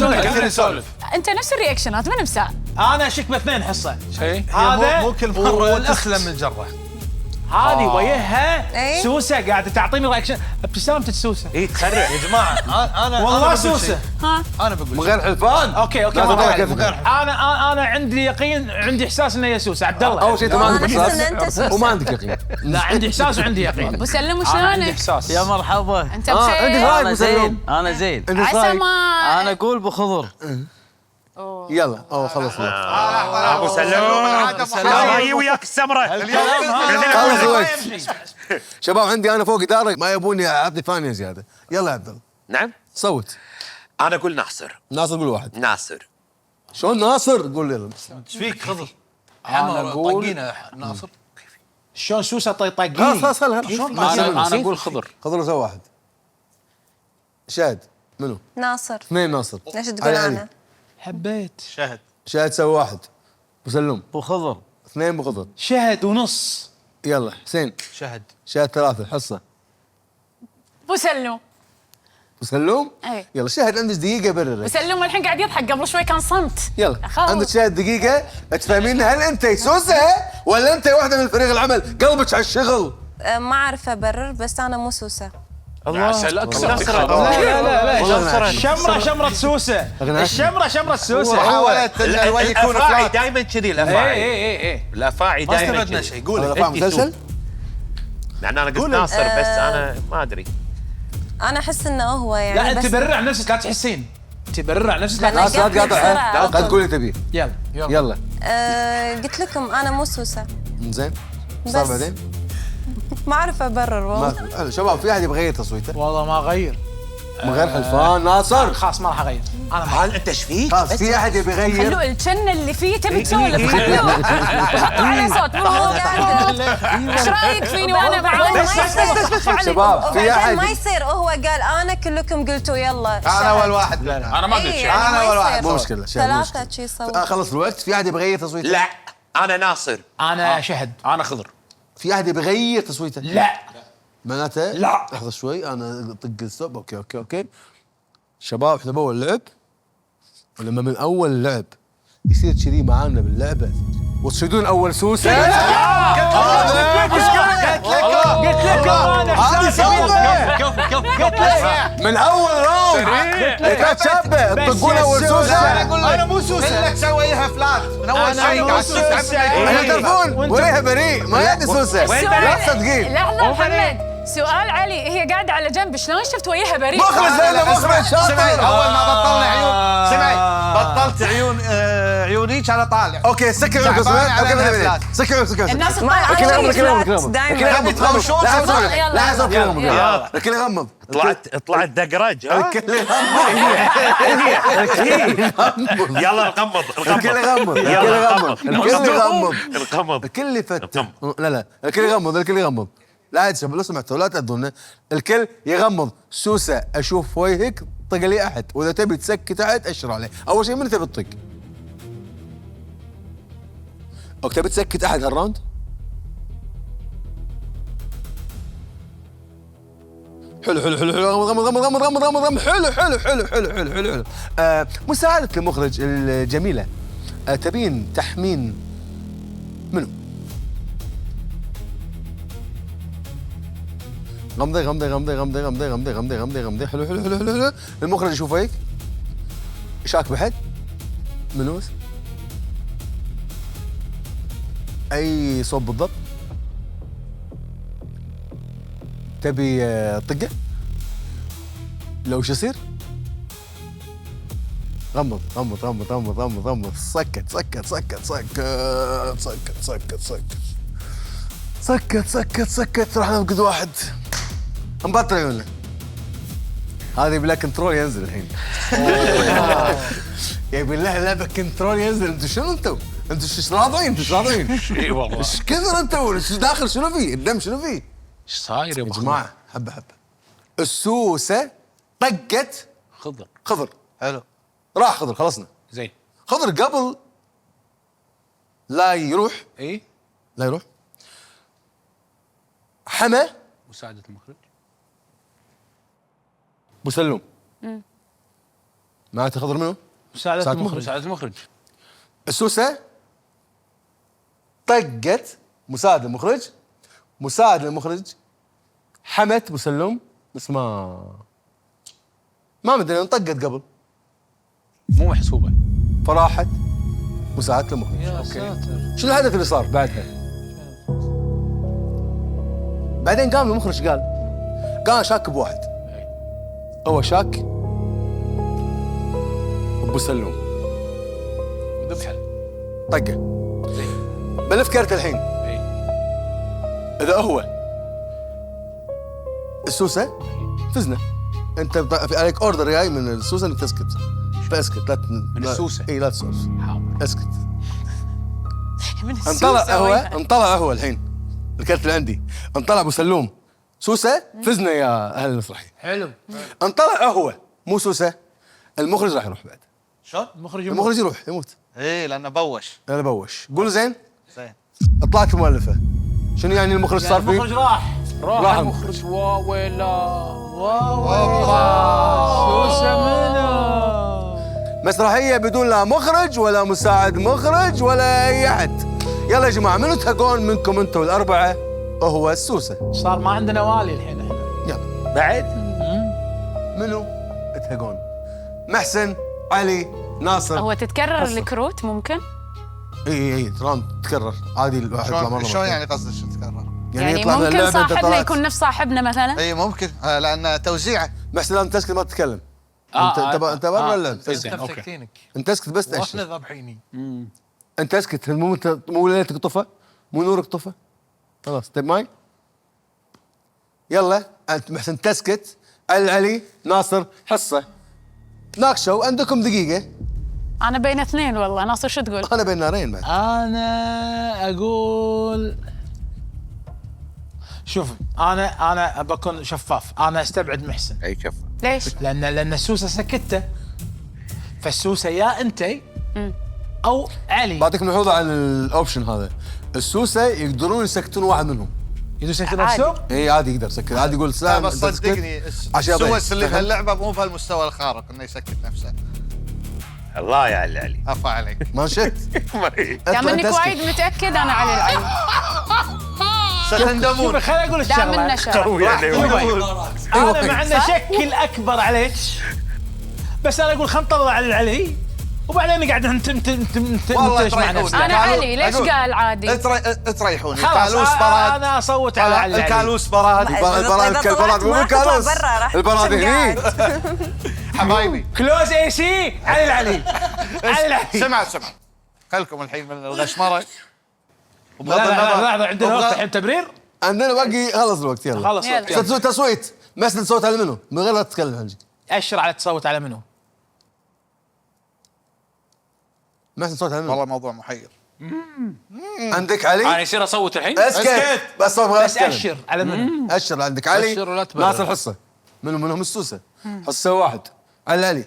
يسولف. انت نفس الرياكشنات من مساء. انا اشك باثنين حصه. شيء هذا مو كل مره والأخ. تسلم الجره. هذه وياها إيه؟ سوسه قاعده تعطيني رياكشن. ابتسامتك سوسه. اي تخرع يا جماعه انا والله بقول سوسه. شيء. ها انا بقول من شيء. غير حلفان. اوكي لا ما تطلع عليك. كيفك. انا عندي يقين، عندي احساس انه هي سوسه. عبد الله اول شيء انت ما عندك أنا أحس إن أنت احساس سوسة. وما عندك يقين. لا عندي احساس وعندي يقين. ابو سلم انا عندي وشلونك؟ احساس. يا مرحبا. انت عندك بخير؟ رايك انا مسلم؟ زين انا زين. انت عسى رايك؟ ما انا اقول بخضر. يلا خلص ابو سلوم رايي وياك السمره. خلص الوقت. شباب عندي انا فوق اداره ما يبوني اعطي ثانيه زياده. يلا يا عبد الله نعم صوت. انا اقول ناصر. ناصر قول واحد. ناصر. شلون ناصر؟ قول يلا. ايش فيك خضر؟ أنا أقول- طقينا ناصر. شلون سوسه طاقيني؟ خلاص انا اقول خضر. خضر سوى واحد. شاهد منو؟ ناصر. اثنين ناصر. ليش تقول علي. انا؟ حبيت شهد. شاهد سوى واحد. مسلم بخضر. اثنين بخضر. شهد ونص. يلا حسين شهد. شاهد ثلاثة حصة. ابو سلم. مسلوم؟ أي. يلا شاهد عندك دقيقة بررك. وسلم الحين قاعد يضحك، قبل شوي كان صمت. يلا خلاص. عندك شاهد دقيقة تفهمين هل أنت سوسة ولا أنت واحدة من فريق العمل قلبك على الشغل؟ ما اعرف ابرر بس انا مو سوسه. عسل اكثر. لا شمرة سوسة. الشمرة سوسة. حاولت الوجه يكون الافاعي فلات. دائما كذي الافاعي. اي الافاعي ما دائما استفدنا كذي. شيء. قول هذا فاهم مسلسل؟ يعني انا قلت ناصر بس انا ما ادري. انا احس انه هو يعني. لا انت بس برر عن نفسك لا تحسين. تبرر عن نفسك لا، لا لا تقاطع بسرعة. قد تقولي تبي. يلا يلا قلت لكم انا مو سوسه. زين صار بس. بعدين؟ ما اعرف ابرر والله. ما شباب في أحد يبغى يغير تصويته؟ والله ما اغير. من غير حلفان ناصر. خلاص ما راح اغير. انا ما هل انت ايش فيك؟ خلاص في أحد يبي يغير؟ خلوه الجنة اللي فيه تبي تسولف، خلوه حطوا عليه صوت. ايش رايك فيني وانا بعاني؟ شباب في وبعدين أحد ما يصير هو قال انا كلكم قلتوا يلا. انا اول واحد. انا ما قلت إيه، شيء. يعني أنا ما أول واحد. يصير. مو مشكلة شاهد مو ثلاثة مشكلة. شي صوت. خلص الوقت. في أحد يبي يغير تصويته؟ لا انا ناصر. انا شهد. انا خضر. في أحد يبي يغير تصويته؟ لا معناته لا. لحظة شوي أنا طق الستوب. أوكي شباب احنا بأول لعب، ولما من أول اللعب يصير كذي معانا باللعبة وتصيدون أول سوسة. قلت لك انا من أول راوند كانت شابة تطقون أول سوسة. انا مو سوسه. لك سويها فلات من اول شيء. قاعد تتعب. أنا تعرفون وليها بريء ما يعني سوسة. لا تصدقين. لحظة محمد، سؤال علي، هي قاعدة على جنب شلون شفت وياها بريء؟ مخرج لنا مخرج سمعي شاطر. اول ما بطلنا عيون. سمعي بطلت عيونيك على طالع. اوكي سكر عيونك تعبان على إنها فلات. سكر الناس ما تطالع. الكل يغمض أنا الكل يغمض فلات دايماً. الكل يغمض يتهاوشون. يلا. لا يصير الكل يغمض يلا. الكل يغمض طلعت دقرج ها؟ الكل يغمض يلا نقمض الكل يغمض الكل يلا يغمض الكل يغمض نقمض. الكل يفتح. لا الكل يغمض الكل يغمض. لا شباب لو سمحتوا لا تأذونا. الكل يغمض. سوسة اشوف وجهك طق لي احد، واذا تبي تسكت احد اشر عليه. اول شيء من تبي تطق؟ او تبي تسكت احد هالراوند؟ حلو غمض حلو. مساعدة المخرج الجميلة. تبين تحمين منو؟ غمضي حلو. المخرج يشوف هيك شاك بحد منو؟ اي صوب بالضبط تبي طقه؟ لو شو يصير؟ غمض غمض غمض غمض غمض غمض. سكت سكت سكت سكت سكت سكت سكت سكت سكت سكت. راح نفقد واحد. نبطل عيوننا. هذه بلا كنترول ينزل الحين. يا بالله لعبة كنترول ينزل. انتوا شنو انتوا؟ انتوا ايش راضعين؟ انتوا ايش راضعين؟ اي والله ايش كثر انتوا؟ ايش داخل؟ شنو فيه؟ الدم شنو فيه؟ ايش صاير يا يا جماعة حبة حبة. السوسة طقت خضر. خضر. حلو. راح خضر خلصنا. زين. خضر قبل لا يروح. اي لا يروح. حمى مساعدة المخرج. مسلم. معناته خضر منو؟ مساعدة المخرج. مساعدة المخرج. السوسة طقت مساعد المخرج. مساعد المخرج حمت مسلم بس ما مدري انطقت قبل مو محسوبة. فراحت مساعدة المخرج. يا ساتر. شنو الحدث اللي صار بعدها؟ بعدين قام المخرج قال شاك بواحد. هو شاك ابو سلوم. ذبحه. طقه. بلف كرت الحين. اذا هو السوسه فزنا. انت في عليك اوردر جاي من السوسه انك تسكت. فاسكت. لا من السوسه. اي لا تسولف. حاضر. اسكت. من السوسة انطلع هو الحين الكرت اللي عندي. انطلع ابو سلوم سوسه فزنا يا اهل المسرحيه. حلو. انطلع هو مو سوسه. المخرج راح يروح بعد. شلون؟ المخرج يروح يموت. ايه لانه بوش. انا بوش. قول زين. زين. طلعت المؤلفه. شنو يعني المخرج صار فيه؟ المخرج راح المخرج. ويلا سوسة منو؟ مسرحيه بدون لا مخرج ولا مساعد مخرج ولا اي احد. يلا يا جماعه منو تهقون منكم انتم الاربعه؟ هو السوسه. صار ما عندنا والي الحين احنا. يلا بعد منو تهقون؟ محسن، علي، ناصر. هو تتكرر الكروت ممكن؟ اي ترى تتكرر عادي. الواحد يطلع مره. شلون يعني قصدك شو تكرر؟ يعني يطلع من ممكن اللعبة أنت صاحبنا طلعت. يكون نفس صاحبنا مثلا؟ اي ممكن لان توزيعه. محسن لازم تسكت ما تتكلم. انت برا اللعب. زين اوكي. انت اسكت بس تأشر. واحنا ذابحيني. انت اسكت. مو ليلتك طفى. مو نورك طفى. خلاص طيب ماي. يلا انت محسن تسكت. علي ناصر حصه. تناقشوا عندكم دقيقه. انا بين اثنين والله. ناصر شو تقول؟ انا بين نارين بعد. انا اقول شوف انا بكون شفاف. انا استبعد محسن. اي كفى. ليش؟ لان السوسه سكته. فالسوسه يا انتي او علي. بعطيك ملحوظه عن الاوبشن هذا. السوسه يقدرون يسكتون واحد منهم. يدو سكت عادي. نفسه؟ اي عادي يقدر يسكت. عادي يقول سلام. بس أنت تسكت. صدقني عشان السوس اللي فهم؟ بهاللعبه مو بهالمستوى الخارق انه يسكت نفسه. الله يا علي. عفا عليك. ما شت. دام انك وايد متاكد انا علي العين. ستندمون. شوف خليني اقول دام الشغله. انه شرف. انا مع انه شك الاكبر عليك بس انا اقول خلينا نطلع على علي وبعدين نقعد نتناقش مع نفسنا. انا علي ليش قال عادي؟ تريحوني. خلاص الكالوس براد. انا اصوت على علي. الكالوس براد. البراد مو الكالوس. البراد هني. حبايبي. كلوز اي سي علي العلي. علي العلي. سمع خلكم الحين من الغشمره. لحظه عندنا وقت الحين تبرير. عندنا باقي خلص الوقت. يلا خلص يلا. تسوي تصويت. بس تصوت على منو من غير لا تتكلم هنجي. اشر على تصوت على منو؟ ما تصوت على منو. والله موضوع محير. عندك علي. انا يصير اصوت الحين. اسكت بس ابغى بس اشر على منو؟ اشر. عندك علي. أشر ولا تبرر. ناصر حصه. منهم السوسه. حصه واحد. علي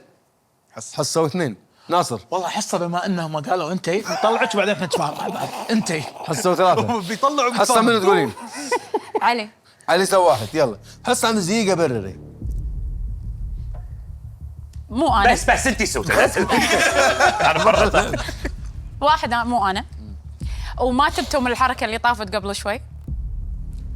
حصه واثنين. ناصر والله حصه بما انهم قالوا انتي نطلعك وبعدين احنا نتفاهم مع بعض. انتي حصه وثلاثه. بيطلعوا حصه منو تقولين؟ علي. علي سوى واحد. يلا حصه عند دقيقه برري. مو انا. بس انت سوت. انا مره واحد مو انا. وما تبتم الحركه اللي طافت قبل شوي.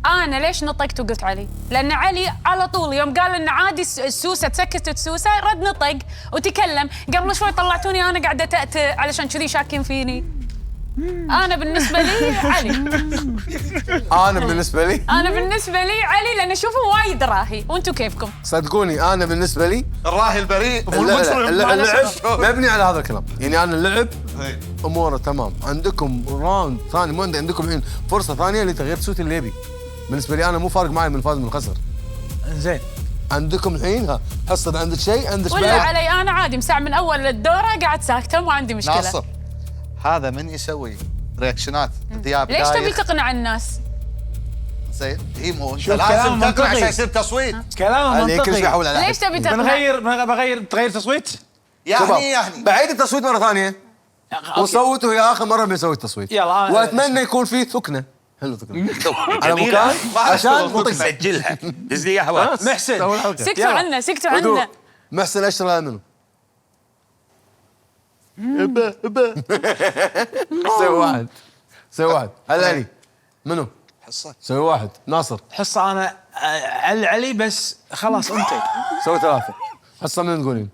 انا ليش نطقت وقلت علي؟ لان علي على طول يوم قال ان عادي السوسه تسكت السوسه رد نطق وتكلم. قبل شوي طلعتوني انا قاعده تأتأ علشان كذي شاكين فيني. انا بالنسبه لي علي. انا بالنسبه لي علي لان اشوفه وايد راهي. وانتم كيفكم؟ صدقوني انا بالنسبه لي الراهي البريء اللعب مبني على هذا الكلام. يعني انا اللعب اموره تمام. عندكم راوند ثاني، مو عندكم الحين فرصه ثانيه لتغيير تسويت اللي يبي. بالنسبه لي انا مو فارق معي من فاز من خسر. زين عندكم الحين حصه عندك شيء عندك ولا علي انا عادي مساع من اول الدوره قاعد ساكته ما عندي مشكله. ناصر هذا من يسوي رياكشنات ذياب ليش تبي دايخ. تقنع الناس؟ زين هي مو شوف لازم كلام تقنع عشان منطقي. يصير تصويت. كلامه علي كل شيء منطقي. يحول على ليش تبي تقنع؟ بغير تغير تصويت؟ يعني بعيد التصويت مره ثانيه وصوت ويا اخر مره بنسوي التصويت. يلا واتمنى يكون في ثكنه. حلو ثكنه على مكان عشان نطق سجلها دز لي اياها واتس. محسن سكتوا عنا. محسن اشترى منه. سوي واحد هلا علي منو؟ حصه سوي واحد ناصر. حصه انا علي بس خلاص انت سوي ثلاثة. حصة من تقولين؟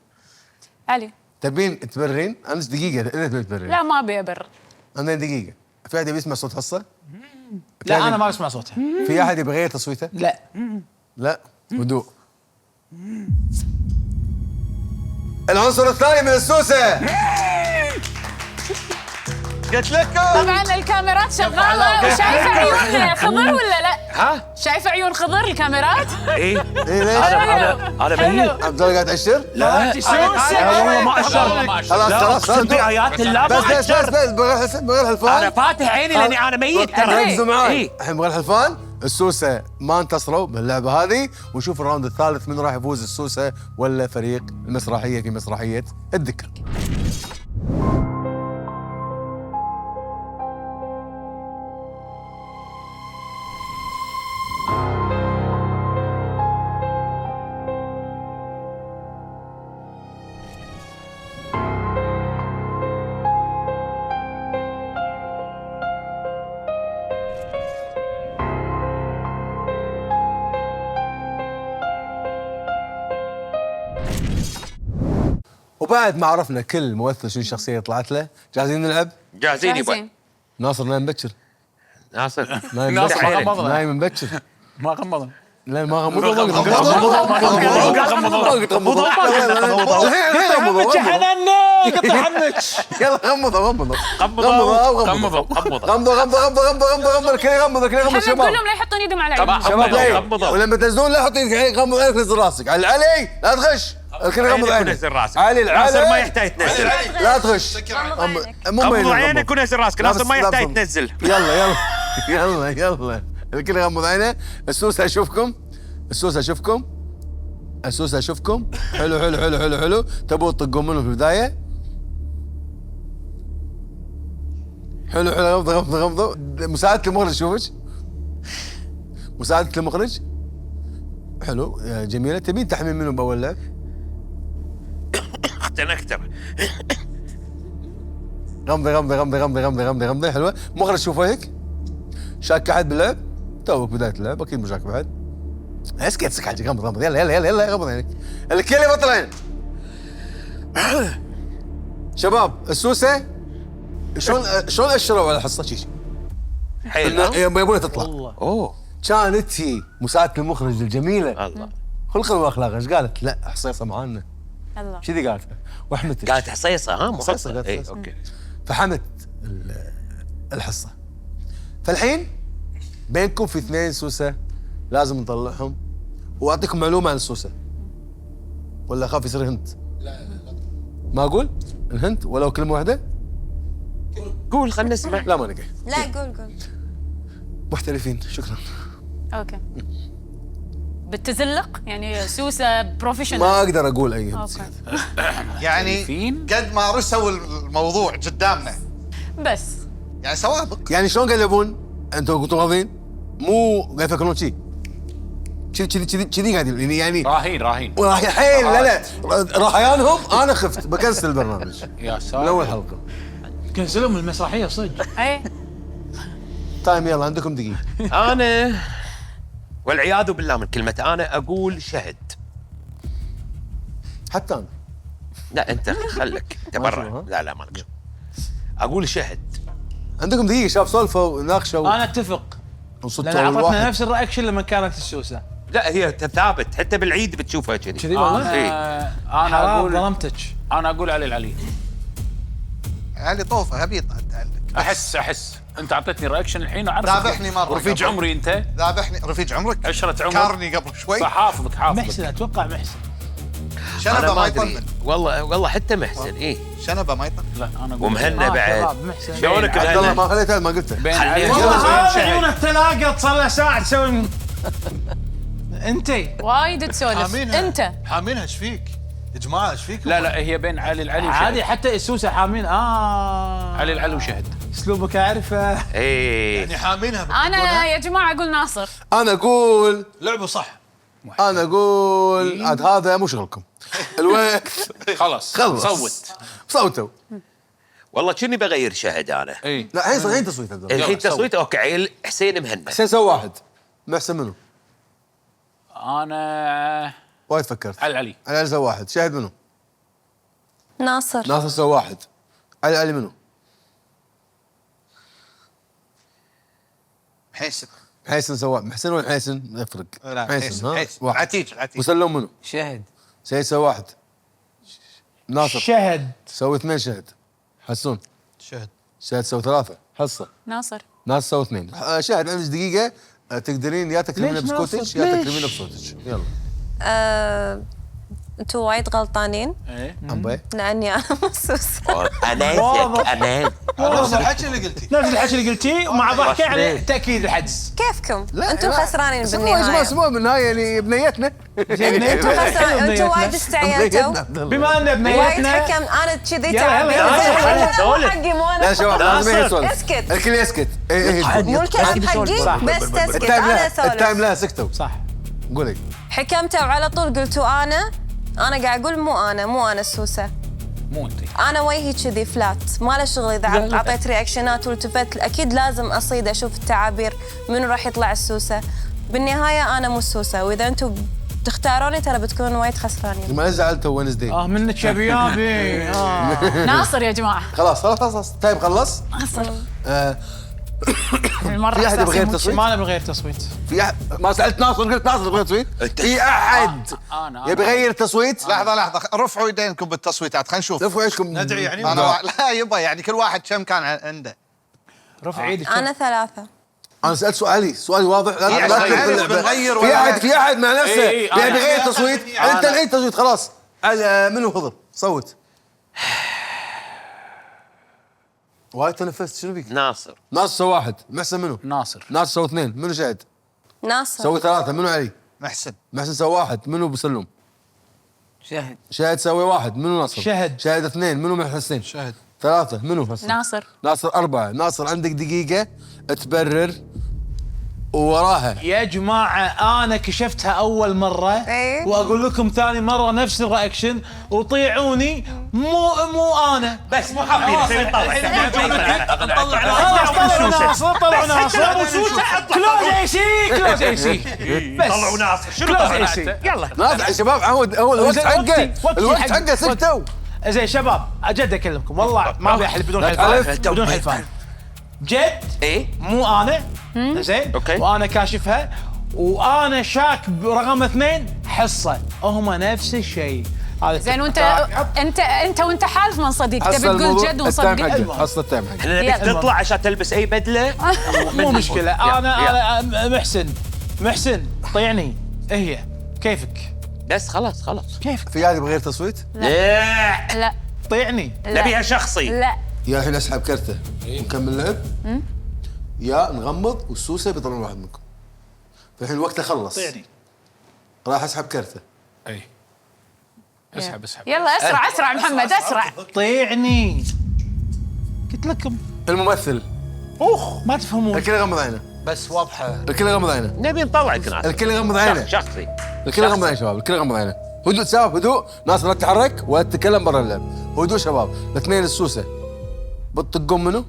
علي. تبين تبررين؟ أنا دقيقة إذا تبين تبررين. لا ما ابي ابرر. أنا دقيقة. في أحد يبي يسمع صوت حصة؟ لا انا ما اسمع صوتها. في أحد يبي يغير تصويته؟ لا لا هدوء. العنصر الثاني من السوسة. قلت لكم طبعا الكاميرات شغاله وشايفه عيون خضر ولا لا؟ ها؟ شايفه عيون خضر الكاميرات؟ ايه إيه ليش؟ انا بهيل. عبد الله قاعد تعشر؟ لا والله ما اشرت. خلاص اقسم بايات الله بس ما بس اشرت. بغير انا الحلفان. فاتح عيني لاني انا ميت ترى. ركزوا معاي. إيه. الحين بغير الحلفان. السوسة ما انتصروا باللعبة هذه، ونشوف الراوند الثالث من راح يفوز، السوسة ولا فريق المسرحية في مسرحية الذكر. وبعد ما عرفنا كل ممثل شنو الشخصية طلعت له، جاهزين نلعب؟ جاهزين يبا. جاهزين. ناصر نايم مبكر. ناصر نايم ناصر ما مبكر. غمضنا. نايم مبكر. ما غمضنا. لا ما غمضوا ما غمضوا. قطع عنك. يلا غمضوا غمضوا غمضوا الكل يغمض محمد شباب. قول لهم لا يحطون ايدهم على عينهم. شباب ليه؟ غمضوا. ولما تنزلون لا حط يدك، غمض عينك نزل راسك. علي لا تغش. الكل يغمض عينك. نزل راسك. علي ناصر ما يحتاج تنزل. لا تغش. غمض عينك ونزل راسك. ناصر ما يحتاج تنزل. يلا الكل يغمض عينه. السوسة اشوفكم. حلو. تبوا تطقون منه في البداية؟ حلو غمضوا. مساعدة المخرج شوفك. مساعدة المخرج. حلو يا جميلة. تبين تحمين منهم بأول لعب؟ اكتر. غمضي حلوة. مخرج شوفه هيك. شاك أحد باللعب؟ توك بداية اللعب أكيد مش شاك بعد. اسكت حاجة. غمض يلا غمض عينك. الكل يبطل عينك. شباب السوسة شلون أشروا على الحصة شيء؟ حلو. يبونها تطلع. اوه كانت هي مساعدة المخرج الجميلة الله. خلقا واخلاقا ايش قالت؟ لا حصيصة معانا. الله. كذي قالت. وحمدت. قالت حصيصه ها حصيصة، مخصصه. قالت اي حصيصة. اوكي. فحمت الحصة. فالحين بينكم في 2 سوسة لازم نطلعهم. واعطيكم معلومة عن السوسة ولا اخاف يصير هنت؟ لا ما اقول الهنت ولو كلمة واحدة؟ قول خلنا نسمع. لا ما نقي. لا قول محترفين. شكرا. اوكي. بالتزلق يعني سوسه بروفيشنال. ما اقدر اقول اي هنت اوكي. زيادة. يعني قد ما رسوا الموضوع قدامنا بس يعني سوابق. يعني شلون قاعد يلعبون؟ انتم كنتوا راضين؟ مو قاعد يفكرون شي كذي قاعد يعني راهين راح حيل. لا راحيانهم. انا خفت بكنسل البرنامج يا ساتر. من اول حلقه. كنسلوا من المسرحيه صدق. اي تايم يلا عندكم دقيقه. انا والعياذ بالله من كلمه انا اقول شهد. حتى انا. لا انت خلك انت ما شاء برا. الله. لا مالك. اقول شهد. عندكم دقيقه شباب، سولفوا ناقشوا انا اتفق وصدتوا لان على اعطتنا الواحد. نفس الرياكشن لما كانت السوسه. لا هي ثابت حتى بالعيد بتشوفها كذي. كذي والله. انا حرام اقول ظلمتك. انا اقول علي العلي. علي طوفه هبيط احس انت اعطيتني رياكشن الحين وعارف ذابحني مرة رفيج قبل. عمري انت، ذابحني رفيج عمرك، عشرة عمر، كارني قبل شوي. فحافظك محسن اتوقع محسن. انا شنبه ما ما ادري يطمن، والله حتى محسن ايه شنبه ما يطمن. لا انا اقول ومهنا بعد شباب محسن. شلونك عبد الله مهنا؟ ما خليته ما قلته. بين خليه علي يلا. والله هذا شهد. عيونه تلاقط صار له ساعه تسوي انت وايد تسولف انت. حامينها ايش فيك؟ يا جماعه ايش فيك؟ لا هي بين علي العلي عادي وشهد. حتى السوسه حامين. علي العلي وشهد. اسلوبك اعرفه. ايه يعني حامينها انا يا جماعه اقول ناصر. انا اقول لعبوا صح. انا اقول عاد هذا مو شغلكم. الوقت خلاص خلص. صوتوا. والله كني بغير شهد انا. اي لا الحين تصويت عبد الله. الحين سوي. تصويت اوكي عيل حسين مهنا. حسين سوى واحد، محسن منه؟ انا وايد فكرت. علي العلي. علي سوى واحد، شاهد منه؟ ناصر. ناصر سوى واحد. علي منه؟ حسن حسن سوى. محسن ولا حسن؟ يفرق. حسن ها؟ حسن واحد. عتيج وسلم منه؟ شهد. سيد سوى واحد. ناصر شهد. سوى اثنين. شهد. حسون شهد. شهد سوى ثلاثة. حصة ناصر. ناصر سوى اثنين. شهد عندك دقيقة، تقدرين يا تكرمين ليش بسكوتك ناصر؟ يا ليش؟ تكرمين بصوتك. يلا. انتوا وايد غلطانين ايه عبي. لاني انا مسوسه. امانتك امان. نفس الحكي اللي قلتي. نفس الحكي اللي قلتيه ومع ضحكه على تاكيد الحجز. كيفكم؟ لا، انتوا لا. خسرانين سموها بالنهايه. سموها بالنهاية يعني بنيتنا. انتوا خسرانين، انتوا وايد استعجلتوا. بما ان وايد بنيتنا حكم انا كذي يلا، تعبت. يلا، سولف. حقي مو انا. لا شباب لازم هي تسولف. اسكت. الكل يسكت. ايه مو الكلام حقي بس تسكت. التايم انا لا اسولف. التايم لا سكتوا. صح. قولي. حكمتوا على طول قلتوا انا قاعد اقول مو انا السوسه. مو انت. انا وجهي كذي فلات، ما له شغل اذا اعطيت رياكشنات والتفت، اكيد لازم اصيد اشوف التعابير منو راح يطلع السوسه. بالنهايه انا مو السوسه، واذا انتم تختاروني ترى بتكونون وايد خسرانين. ما زعلتوا وينزداي. منك يا بيابي. ناصر يا جماعه. خلاص تايم خلص. ناصر. آه، المره في أحد يبغى غير إحساسي تصويت؟ ما نبي غير تصويت. في أحد ما سالت ناصر قلت ناصر يبغى تصويت؟ في احد انا يبي يغير التصويت؟ لحظه رفعوا يدينكم بالتصويتات خلينا نشوف. رفعوا ايشكم. ندعي يعني انا لا يبا يعني كل واحد كم كان عنده. رفع ايدك. انا 3. انا سالت سؤالي واضح. لا عشان تدخل نعرف باللعبة. بنغير في ولا احد لا. في احد مع نفسه إيه، يبي أنا. يغير التصويت؟ انت الغي التصويت خلاص. منو خضر؟ صوت. وايد تنفست. شنو فيك؟ ناصر. ناصر سوى واحد. محسن منو؟ ناصر. ناصر سوى اثنين. منو شهد؟ ناصر. سوي ثلاثة. منو علي؟ محسن محسن سوى واحد. منو بسلم؟ شهد. شاهد سوي واحد. منو ناصر؟ شهد. شاهد اثنين. منو محسن؟ شهد. ثلاثة. منو حسن؟ ناصر. ناصر 4. ناصر عندك دقيقة تبرر ووراها. يا جماعة أنا كشفتها أول مرة إيه. وأقول لكم ثاني مرة نفس الرياكشن وطيعوني مو أنا. بس مو حابين يصير طلع. خلاص طلعوا ناصر. كلوز اي سي. بس طلعوا ناصر. شنو كلوز طلع اي سي. يلا ناصر يا شباب عود هو الوقت حقه. الوقت حقه سكتوا. زين شباب اجد اكلمكم والله ما ابي احلف بدون حلفان. بدون حلفان. جد ايه مو انا. زين أوكي. وانا كاشفها وانا شاك برقم 2 حصه هم نفس الشيء. هذا زين وانت وانت حالف من صديق تبي تقول جد ونصدق. حصل التايم حقه. احنا نبيك يلا. تطلع عشان تلبس اي بدله. مو مشكله. يلا. انا محسن طيعني. هي كيفك بس خلاص كيفك في احد بغير تصويت؟ لا لا طيعني. لا. نبيها شخصي. لا يا الحين اسحب كرته ونكمل لعب يا نغمض والسوسه بيطلعون واحد منكم. فالحين وقته خلص. طيعني. راح اسحب كرته. اي اسحب يلا اسرع محمد اسرع. طيعني. قلت لكم الممثل. ما تفهمون. الكل يغمض عينه. بس واضحه. الكل يغمض عينه. نبي نطلعك ناصر. الكل يغمض عينه. شخصي. الكل يغمض عينه شباب. الكل يغمض عينه. هدوء شباب هدوء. ناصر لا تتحرك ولا تتكلم برا اللعب. هدوء شباب. الاثنين السوسه بتطقون منه.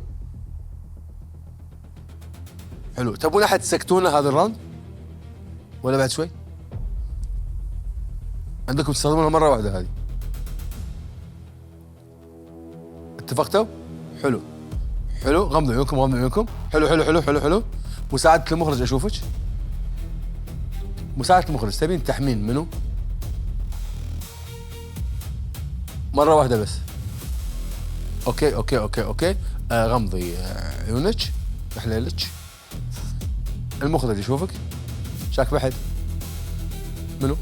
حلو. تبون احد تسكتونا هذا الراوند ولا بعد شوي؟ عندكم تستخدمونها مره واحده هذه. اتفقتوا؟ حلو حلو، غمضوا عيونكم غمضوا عيونكم. حلو حلو حلو حلو حلو. مساعدة المخرج اشوفك. مساعدة المخرج تبين تحمين منو؟ مرة واحدة بس. اوكي اوكي اوكي اوكي. غمضي عيونك بحليلك. المخرج يشوفك. شاك بحد. منو؟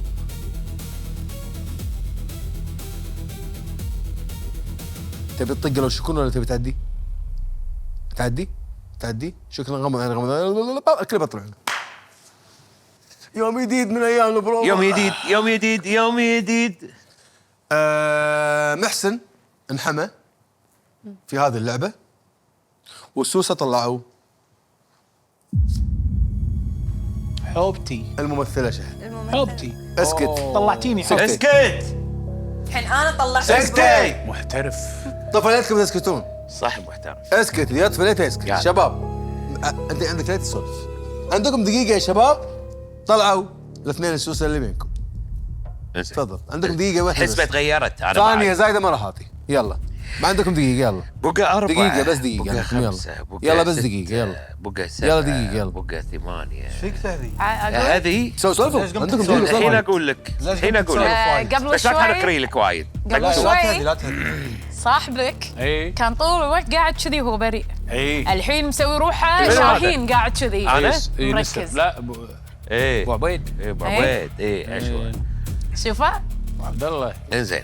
تبي تطق لو شكون ولا تبي تعدي؟ تعدي؟ تعدي؟ شكرا غمض عيني غمض اكل بطل عينك. يوم جديد من ايام البرو. يوم جديد يوم جديد يوم جديد. محسن انحمى في هذه اللعبة والسوسة طلعوا حوبتي الممثلة شهد. حوبتي اسكت. طلعتيني حوبتي. اسكت. الحين انا طلعت اسكتي. محترف. طفلتكم تسكتون. صاحب محترم. اسكت يا طفلتي اسكت. يعني. شباب انت عندك ثلاث تسولف. عندكم دقيقة يا شباب. طلعوا الاثنين السوسة اللي بينكم. تفضل عندكم دقيقة واحدة. حسبة تغيرت. أنا ثانية بعد. زايدة ما راح اعطي. يلا ما عندكم دقيقة يلا. بقى 4 دقيقة بس دقيقة بقى عندكم، يلا. 5 بقى يلا بس 6 دقيقة يلا. بقى 7 يلا دقيقة يلا. بقى 8. فيك تهذي؟ هذه سولفوا عندكم دقيقة الحين سولفوا. اقول لك الحين اقول لك قبل بس لا شوي تحركري لك وايد. قبل لا تهذي شوي لا تهذي. صاحبك اي كان طول الوقت قاعد كذي وهو بريء. اي الحين مسوي روحه منو شاهين قاعد كذي أنا؟ مركز. لا ايه ابو عبيد. ايه ابو عبيد ايه اشوى. شوفه عبد الله. انزين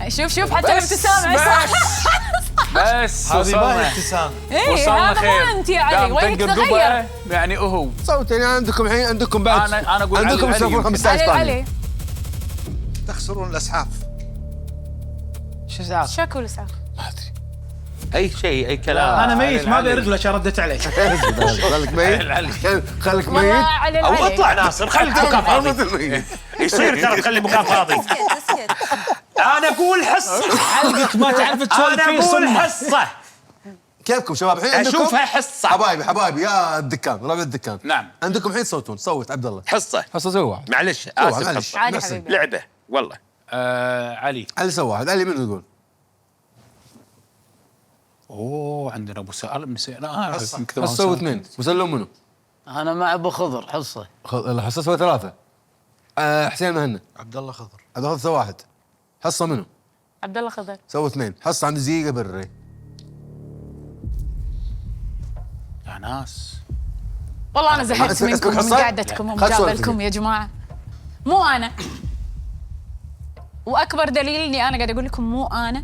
شوف شوف حتى الابتسامة صح. بس هذه ما وصلنا. هي ابتسام. ايه وصلنا هذا خير. مو انت يا علي وجهك دام تغير. تنقل يعني هو صوتين عندكم الحين عندكم بعد. أنا أقول عندكم علي تسولفون يمكن. 15 علي ثانية. علي تخسرون الاسعاف. شو ساعة؟ شكو الاسعاف. ما ادري. اي شيء اي كلام. انا ميت ما علي. بيرد لك ردت عليك. خليك ميت. خليك والله ميت. علي او العلي. اطلع ناصر خلي المكان فاضي. ميت. يصير ترى تخلي المكان فاضي. اسكت اسكت. انا اقول حصه. حلقك ما تعرف تسولف انا فيه اقول صمة. حصه. كيفكم شباب الحين عندكم اشوفها حصه. حبايبي حبايبي يا الدكان ربع الدكان. نعم. عندكم الحين تصوتون. صوت عبد الله. حصه حصه سوى واحد. معلش سوى اسف معلش. حصه. عادي محسن. حبيبي. لعبه والله. علي. علي سوى واحد. علي منو يقول؟ اوه عندنا ابو سالم انا حصه سوى اثنين. مسلم منو؟ انا مع ابو خضر حصه. حصه سوى ثلاثة. حسين مهنا. عبد الله خضر. عبد الله سوى واحد. حصه منو؟ عبد الله خضر. سوى اثنين. حصه عند دقيقة بري. يا ناس. والله انا زهقت اسمك منكم من حصة؟ قعدتكم خذ سؤال ومجابلكم فيك. يا جماعه. مو انا. واكبر دليل اني انا قاعد اقول لكم مو انا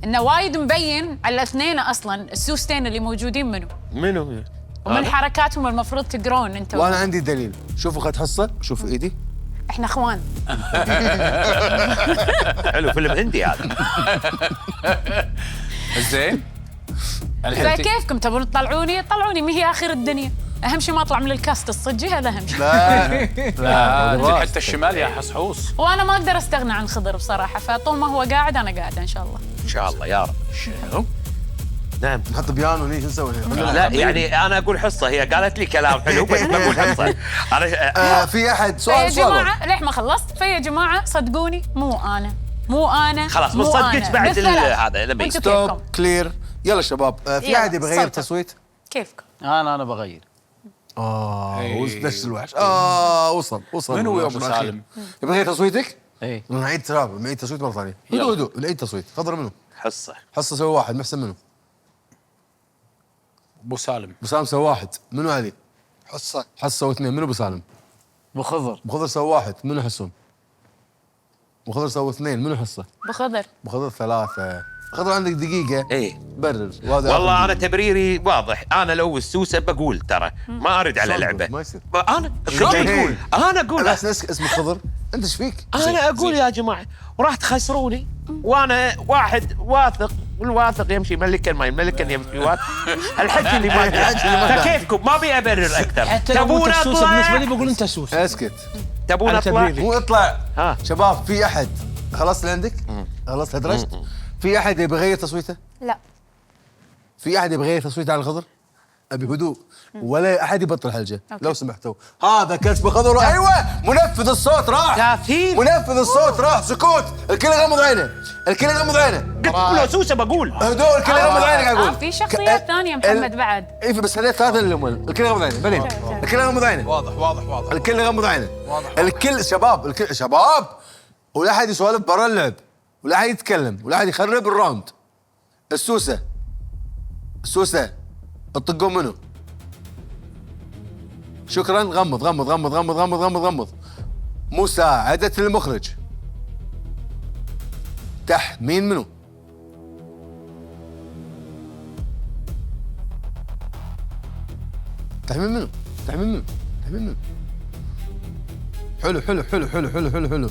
انه وايد مبين على الاثنين اصلا السوستين اللي موجودين منو ومن حركاتهم المفروض تقرون انتم. وانا عندي دليل. شوفوا اخذت حصه. شوفوا ايدي. احنا اخوان. حلو فيلم هندي هذا. زين. فكيفكم تبون تطلعوني؟ طلعوني ما هي اخر الدنيا. اهم شيء ما اطلع من الكاست الصجي هذا اهم شيء. لا انت حتى الشمال يا حصحوص. وانا ما اقدر استغنى عن خضر بصراحه فطول ما هو قاعد انا قاعده ان شاء الله. ان شاء الله يا رب. نعم. نحط بيانو هني شو نسوي الحين؟ لا يعني انا اقول حصه هي قالت لي كلام حلو بس بقول حصه. انا في احد فيا سؤال جماعه ليش ما خلصت؟ فيا جماعه صدقوني مو انا خلاص مو بنصدقك أنا. بعد بالثلاث. هذا لما وانتوا ستوب كيفكم؟ كلير. يلا شباب في يلا، احد يبغى يغير صوتك. تصويت؟ كيفكم؟ انا بغير. نفس الوحش. وصل منو يا الوحش ابو الأخير. سالم؟ يبغى يغير تصويتك؟ ايه نعيد تراب نعيد تصويت مره ثانيه. هدوء نعيد تصويت. خضر منو؟ حصه. حصه سوى واحد. محسن منو؟ ابو سالم. ابو سالم سوى واحد. منو علي؟ حصه. حصه سوى اثنين. منو ابو سالم؟ ابو خضر. ابو خضر سوى واحد. منو حسون؟ ابو خضر سوى اثنين. منو حصه؟ بخضر. ابو خضر ثلاثه. خضر عندك دقيقه. ايه برر. والله انا تبريري واضح. انا لو السوسه بقول ترى ما ارد على لعبه. ما يصير. انا شلون تقول؟ انا اقول اسمك خضر. انت ايش فيك؟ انا اقول يا جماعه وراح تخسروني وانا واحد واثق والواثق يمشي ملكا ما ملكا يمشي واثق. الحكي اللي ما ادري فكيفكم ما ابي ابرر اكثر. حتى لو تبون انت السوسه بالنسبه لي اطلع بقول انت سوس. اسكت. تبون على اطلع تبريري. مو اطلع. ها شباب في احد خلصت اللي عندك؟ خلصت هدرجت؟ في احد يبغى يغير تصويته؟ لا في احد يبغى يغير تصويته على الخضر؟ ابي هدوء ولا احد يبطل حلجه لو سمحتوا. هذا كسب خضر. ايوه منفذ الصوت راح. كافيين. منفذ الصوت راح. سكوت. الكل يغمض عينه. الكل يغمض عينه. قلت له سوسه بقول. هدوء. الكل يغمض عينه قاعد اقول. في شخصيات ثانيه محمد بعد. اي بس هذول ثلاثه اللي هم الكل يغمض عينه. بعدين الكل يغمض عينه. واضح الكل يغمض عينه. الكل شباب. الكل شباب. ولا احد يسولف برا اللعب ولا احد يتكلم ولا احد يخرب الراوند. السوسه تطقون منه. شكرا. غمض غمض غمض غمض غمض غمض غمض. مساعدة المخرج. تحمين منه. تحمين منه. تحمين منه. تحمين منه. حلو حلو حلو حلو حلو حلو حلو.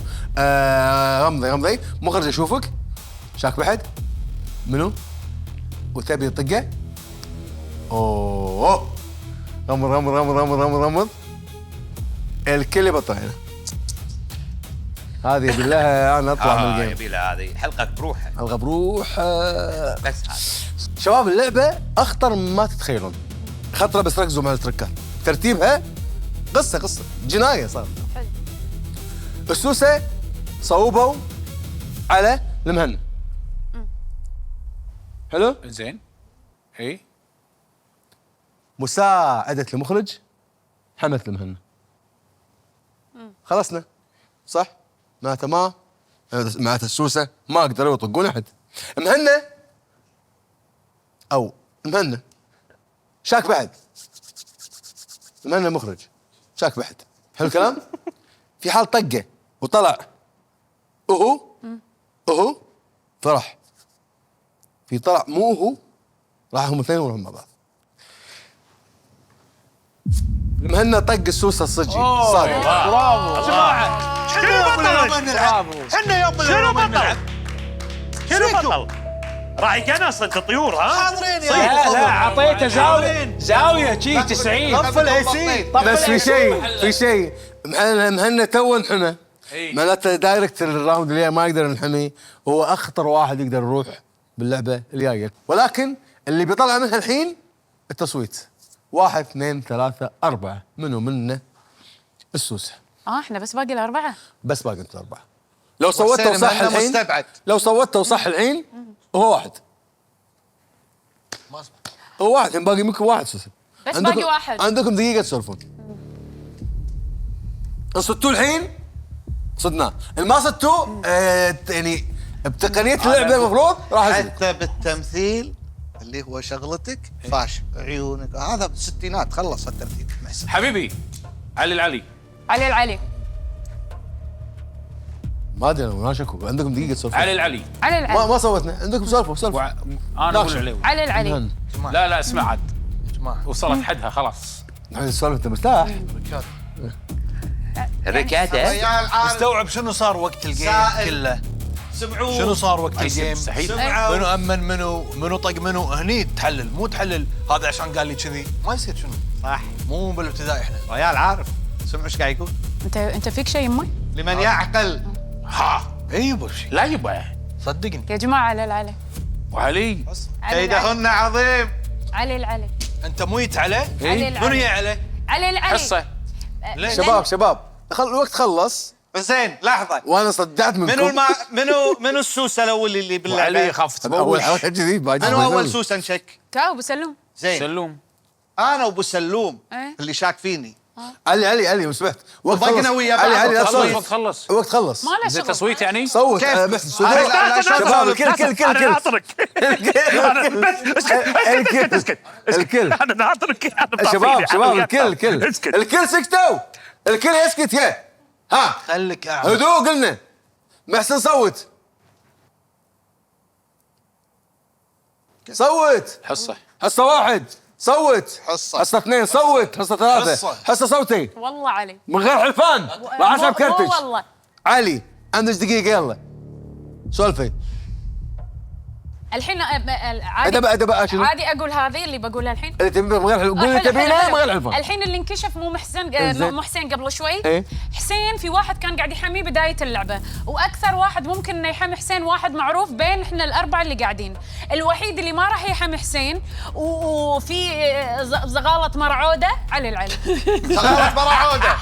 غمضي غمضي. مخرج اشوفك. شاك بحد؟ منو؟ وتبي طقه؟ اوه غمض غمض غمض غمض غمض غمض. الكل يبطل هنا. هذه بالله انا اطلع من الجيم. يبي لها هذه حلقك بروحها. الغى بروح. بس هذا شباب اللعبه اخطر مما تتخيلون. خطره بس ركزوا مع التركات. ترتيبها قصه جنايه صار. السوسه صوبوا على المهنه. حلو؟ زين. اي مساعدة المخرج حملت المهنة. خلصنا صح؟ معناته معناته السوسة ما قدروا يطقون أحد. مهنة شاك بعد. مهنة المخرج شاك بعد. حلو الكلام؟ في حال طقه وطلع أهو فرح. في طلع مو هو راح هم اثنين وراهم مع بعض. المهنة طق السوسة الصجي صادق. برافو. جماعه شنو بطل؟ احنا يوم شنو بطل؟ شنو بطل؟ راعي انس انت طيور ها؟ حاضرين لا اعطيته زاويه شي 90. طفل اي سي. بس في شيء مهنة تو انحمى. معناته دايركت الراوند اللي ما يقدر ينحمي. هو اخطر واحد يقدر يروح باللعبة الجاية. ولكن اللي بيطلع منها الحين التصويت. 1 2 3 4 منو منا السوسة. احنا بس باقي الاربعه. بس باقي انتوا 4. لو صوتوا صح الحين مستبعد. لو صوتوا صح الحين هو واحد. هو واحد الحين باقي منكم واحد سوسة. بس باقي واحد. عندكم دقيقة تسولفون. ان صدتوا الحين صدناه. ان ما صدتوا يعني بتقنية اللعبة المفروض راح يصير. حتى بالتمثيل اللي هو شغلتك فاشل. عيونك هذا بالستينات خلص الترتيب. حبيبي علي العلي. علي العلي. ما ادري انا شكو. عندكم دقيقة تسولفون. علي العلي. علي العلي. ما صوتنا. عندكم سولفوا. انا اقول علي. علي العلي. لا اسمع عاد. وصلت حدها خلاص. الحين السؤال انت مرتاح. الركاده. استوعب شنو صار وقت الجيم كله. سمعوا شنو صار وقت الجيم؟ مستحيل. منو امن منو طق منو. هني تحلل مو تحلل هذا عشان قال لي كذي ما يصير. شنو صح. مو بالابتدائي احنا. ريال عارف. سمعوا ايش قاعد يقول. انت فيك شيء يمي؟ لمن يعقل. اي يبا شيء لا يبا صدقني. يا جماعه علي العلي. وعلي. علي العلي. كيدهن عظيم. علي العلي. انت ميت عليه؟ علي العلي. منو يا عليه؟ علي العلي. حصه. شباب الوقت خلص. زين لحظة. وانا صدعت منكم. منو السوسة الاول اللي باللعبة؟ وعلي خفت. اول حلقة جديد منو اول سوسة نشك؟ كاو بسلم. زين. سلوم. انا وابو سلوم إيه. اللي شاك فيني. علي لو سمحت. وقت ضقنا خلص. ويا بعض. علي لا خلص تصوت. وقت خلص. الوقت خلص. ما له زي شغل. تصويت يعني. صوت. كيف؟ بس لا، شباب الكل انا ناطرك. الكل انا ناطرك. شباب الكل سكتوا. الكل يسكت يا ها. خليك قاعد. هدوء قلنا. محسن صوت. حصة 1 صوت. حصة 2 صوت. حصة 3 حصة صوتي. والله علي. من غير حلفان. راح اسحب كرتج. والله. علي عندك دقيقة يلا. سولفي. الحين أدب شنو؟ عادي اقول هذه اللي بقولها الحين. اللي تبي من غير قول اللي تبينه من غير حلفان. الحين اللي انكشف مو محسن مو حسين قبل شوي. إيه؟ حسين في واحد كان قاعد يحميه بدايه اللعبه، واكثر واحد ممكن انه يحمي حسين واحد معروف بين احنا الاربعه اللي قاعدين. الوحيد اللي ما راح يحمي حسين وفي زغاله مرعوده علي العلي. زغالة مرعوده.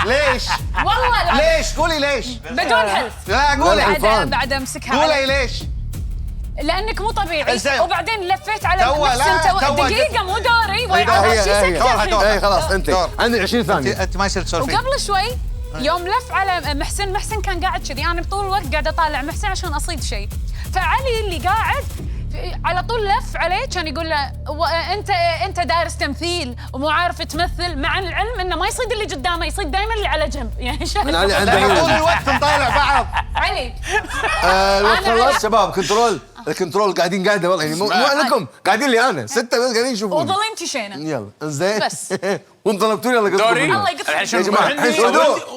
ليش؟ والله ليش؟ قولي ليش؟ بدون حلف. لا قولي. بعد امسكها. قولي ليش؟ لانك مو طبيعي. إنزين. وبعدين لفيت على توا دقيقه مو دوري هي خلاص انت عندك 20 ثانيه. انت ما يصير تسولفين. وقبل شوي يوم لف على محسن كان قاعد كذي، انا طول الوقت قاعده اطالع محسن عشان اصيد شيء، فعلي اللي قاعد على طول لف عليه كان يقول له انت دارس تمثيل ومو عارف تمثل، مع العلم انه ما يصيد اللي قدامه، يصيد دائما اللي على جنب. يعني من علي عنده طول الوقت نطالع بعض. علي الوقت خلاص شباب. الكنترول قاعدين قاعده والله يعني مو عندكم قاعدين لي انا 6 بس قاعدين يشوفون. وظلمتي شينه. يلا انزين بس. وانتم طلبتوني يلا دوري الله يقطع. الحين يا جماعه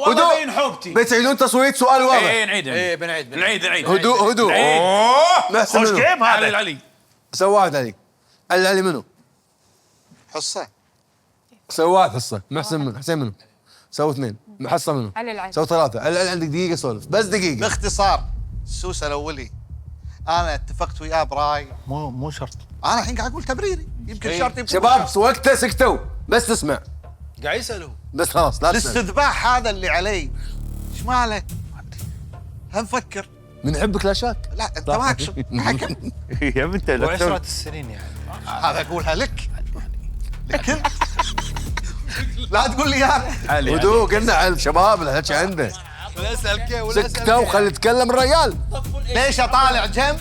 هدوء حوبتي. بتعيدون تصويت سؤال واضح. اي نعيد نعيد هدوء خوش جيم علي هذا. العلي سواعد علي. علي منو؟ حصه. سواعد حصه. حسين منو؟ سووا 2. حصه منو؟ علي العلي. سووا 3. علي عندك دقيقه سولف بس دقيقه. باختصار السوسه الاولي انا اتفقت وياه براي. مو شرط. انا الحين قاعد اقول تبريري يمكن شرط يمكن شباب وقته سكتوا بس تسمع قاعد يسأله بس خلاص لا تسمع. الاستذباح هذا اللي علي ايش ماله؟ هم فكر. من يحب كلاشات؟ لا انت ماك حكم. يا بنت وعشرة السنين يعني. هذا اقولها لك انت. لا تقول لي يا هدوء قلنا على الشباب الحكي عنده. ولا اسال كيف ولا اسال سكتوا وخلي يتكلم الرجال. ليش اطالع جنب؟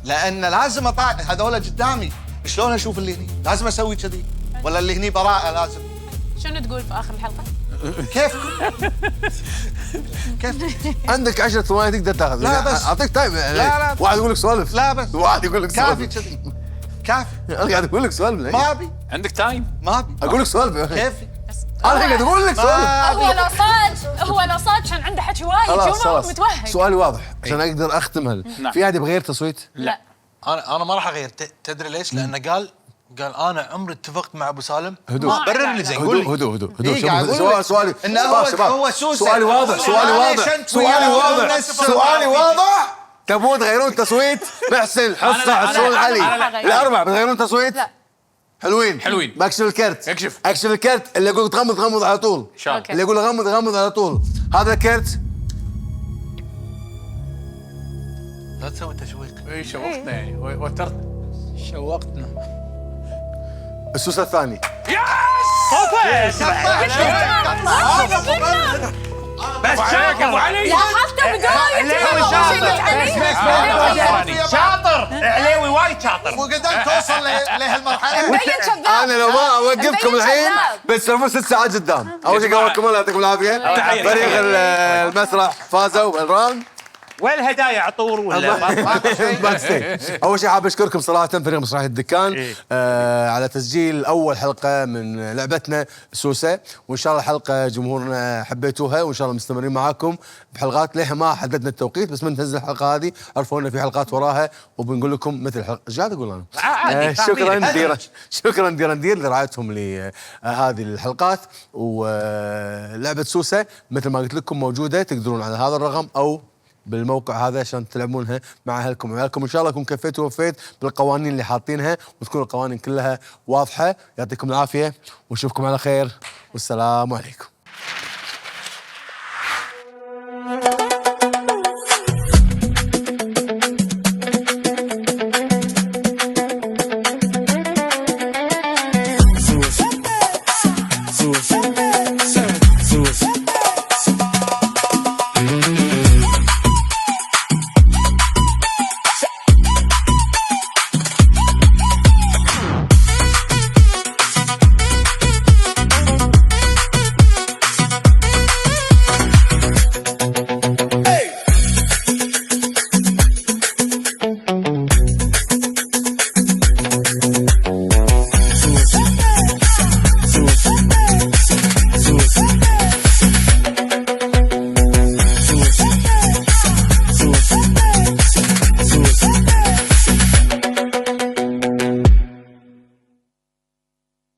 لان لازم اطالع هذول قدامي، شلون اشوف اللي هني؟ لازم اسوي كذي ولا اللي هني براءه لازم؟ شنو تقول في اخر الحلقه؟ كيف عندك 10 ثواني تقدر تاخذ. لا بس اعطيك تايم. لا واحد يقول لك سولف. لا بس واحد يقول لك سولف. كافي كذي كافي. انا قاعد اقول لك سولف. ما ابي عندك تايم. ما ابي اقول لك سولف. كيفي. انا قاعد اقول لك سولف. هو لو صاد كان عنده حكي وايد خلاص متوهق. سؤالي واضح عشان اقدر اختم. في احد يبغى يغير تصويت؟ لا انا ما راح اغير. تدري ليش؟ لانه قال انا عمري اتفقت مع ابو سالم. هدوء. برر لي زين قول لي. هدوء. سؤالي هو سوسه. سؤالي واضح. سؤالي واضح. تبون تغيرون تصويت؟ محسن حصه حصول علي الاربعه بتغيرون تصويت؟ لا حلوين بكشف الكرت. اكشف الكرت. اللي يقول تغمض على طول. اللي يقول غمض على طول. هذا الكرت. لا تسوي تشويق. اي شوقتنا يعني وترتنا. شوقتنا. السوسه الثاني. بس ابو علي لاحظت شاطر. عليوي وايد شاطر. وقدرت توصل لهالمرحله. انا لو ما اوقفكم الحين بتسولفون 6 ساعات قدام. اول شيء قولكم الله يعطيكم العافيه. فريق المسرح فازوا بالراوند. والهدايا عطور ولا اول شيء حاب اشكركم صراحه فريق مسرحيه الدكان على تسجيل اول حلقه من لعبتنا سوسه، وان شاء الله الحلقه جمهورنا حبيتوها، وان شاء الله مستمرين معاكم بحلقات. ليه ما حددنا التوقيت بس من تنزل الحلقه هذه عرفوا ان في حلقات وراها، وبنقول لكم مثل الحلقه. ايش قاعد اقول انا؟ شكرا دير لرعايتهم لهذه الحلقات. ولعبه سوسه مثل ما قلت لكم موجوده، تقدرون على هذا الرقم او بالموقع هذا عشان تلعبونها مع اهلكم وعيالكم. ان شاء الله اكون كفيت ووفيت بالقوانين اللي حاطينها، وتكون القوانين كلها واضحه. يعطيكم العافيه ونشوفكم على خير، والسلام عليكم.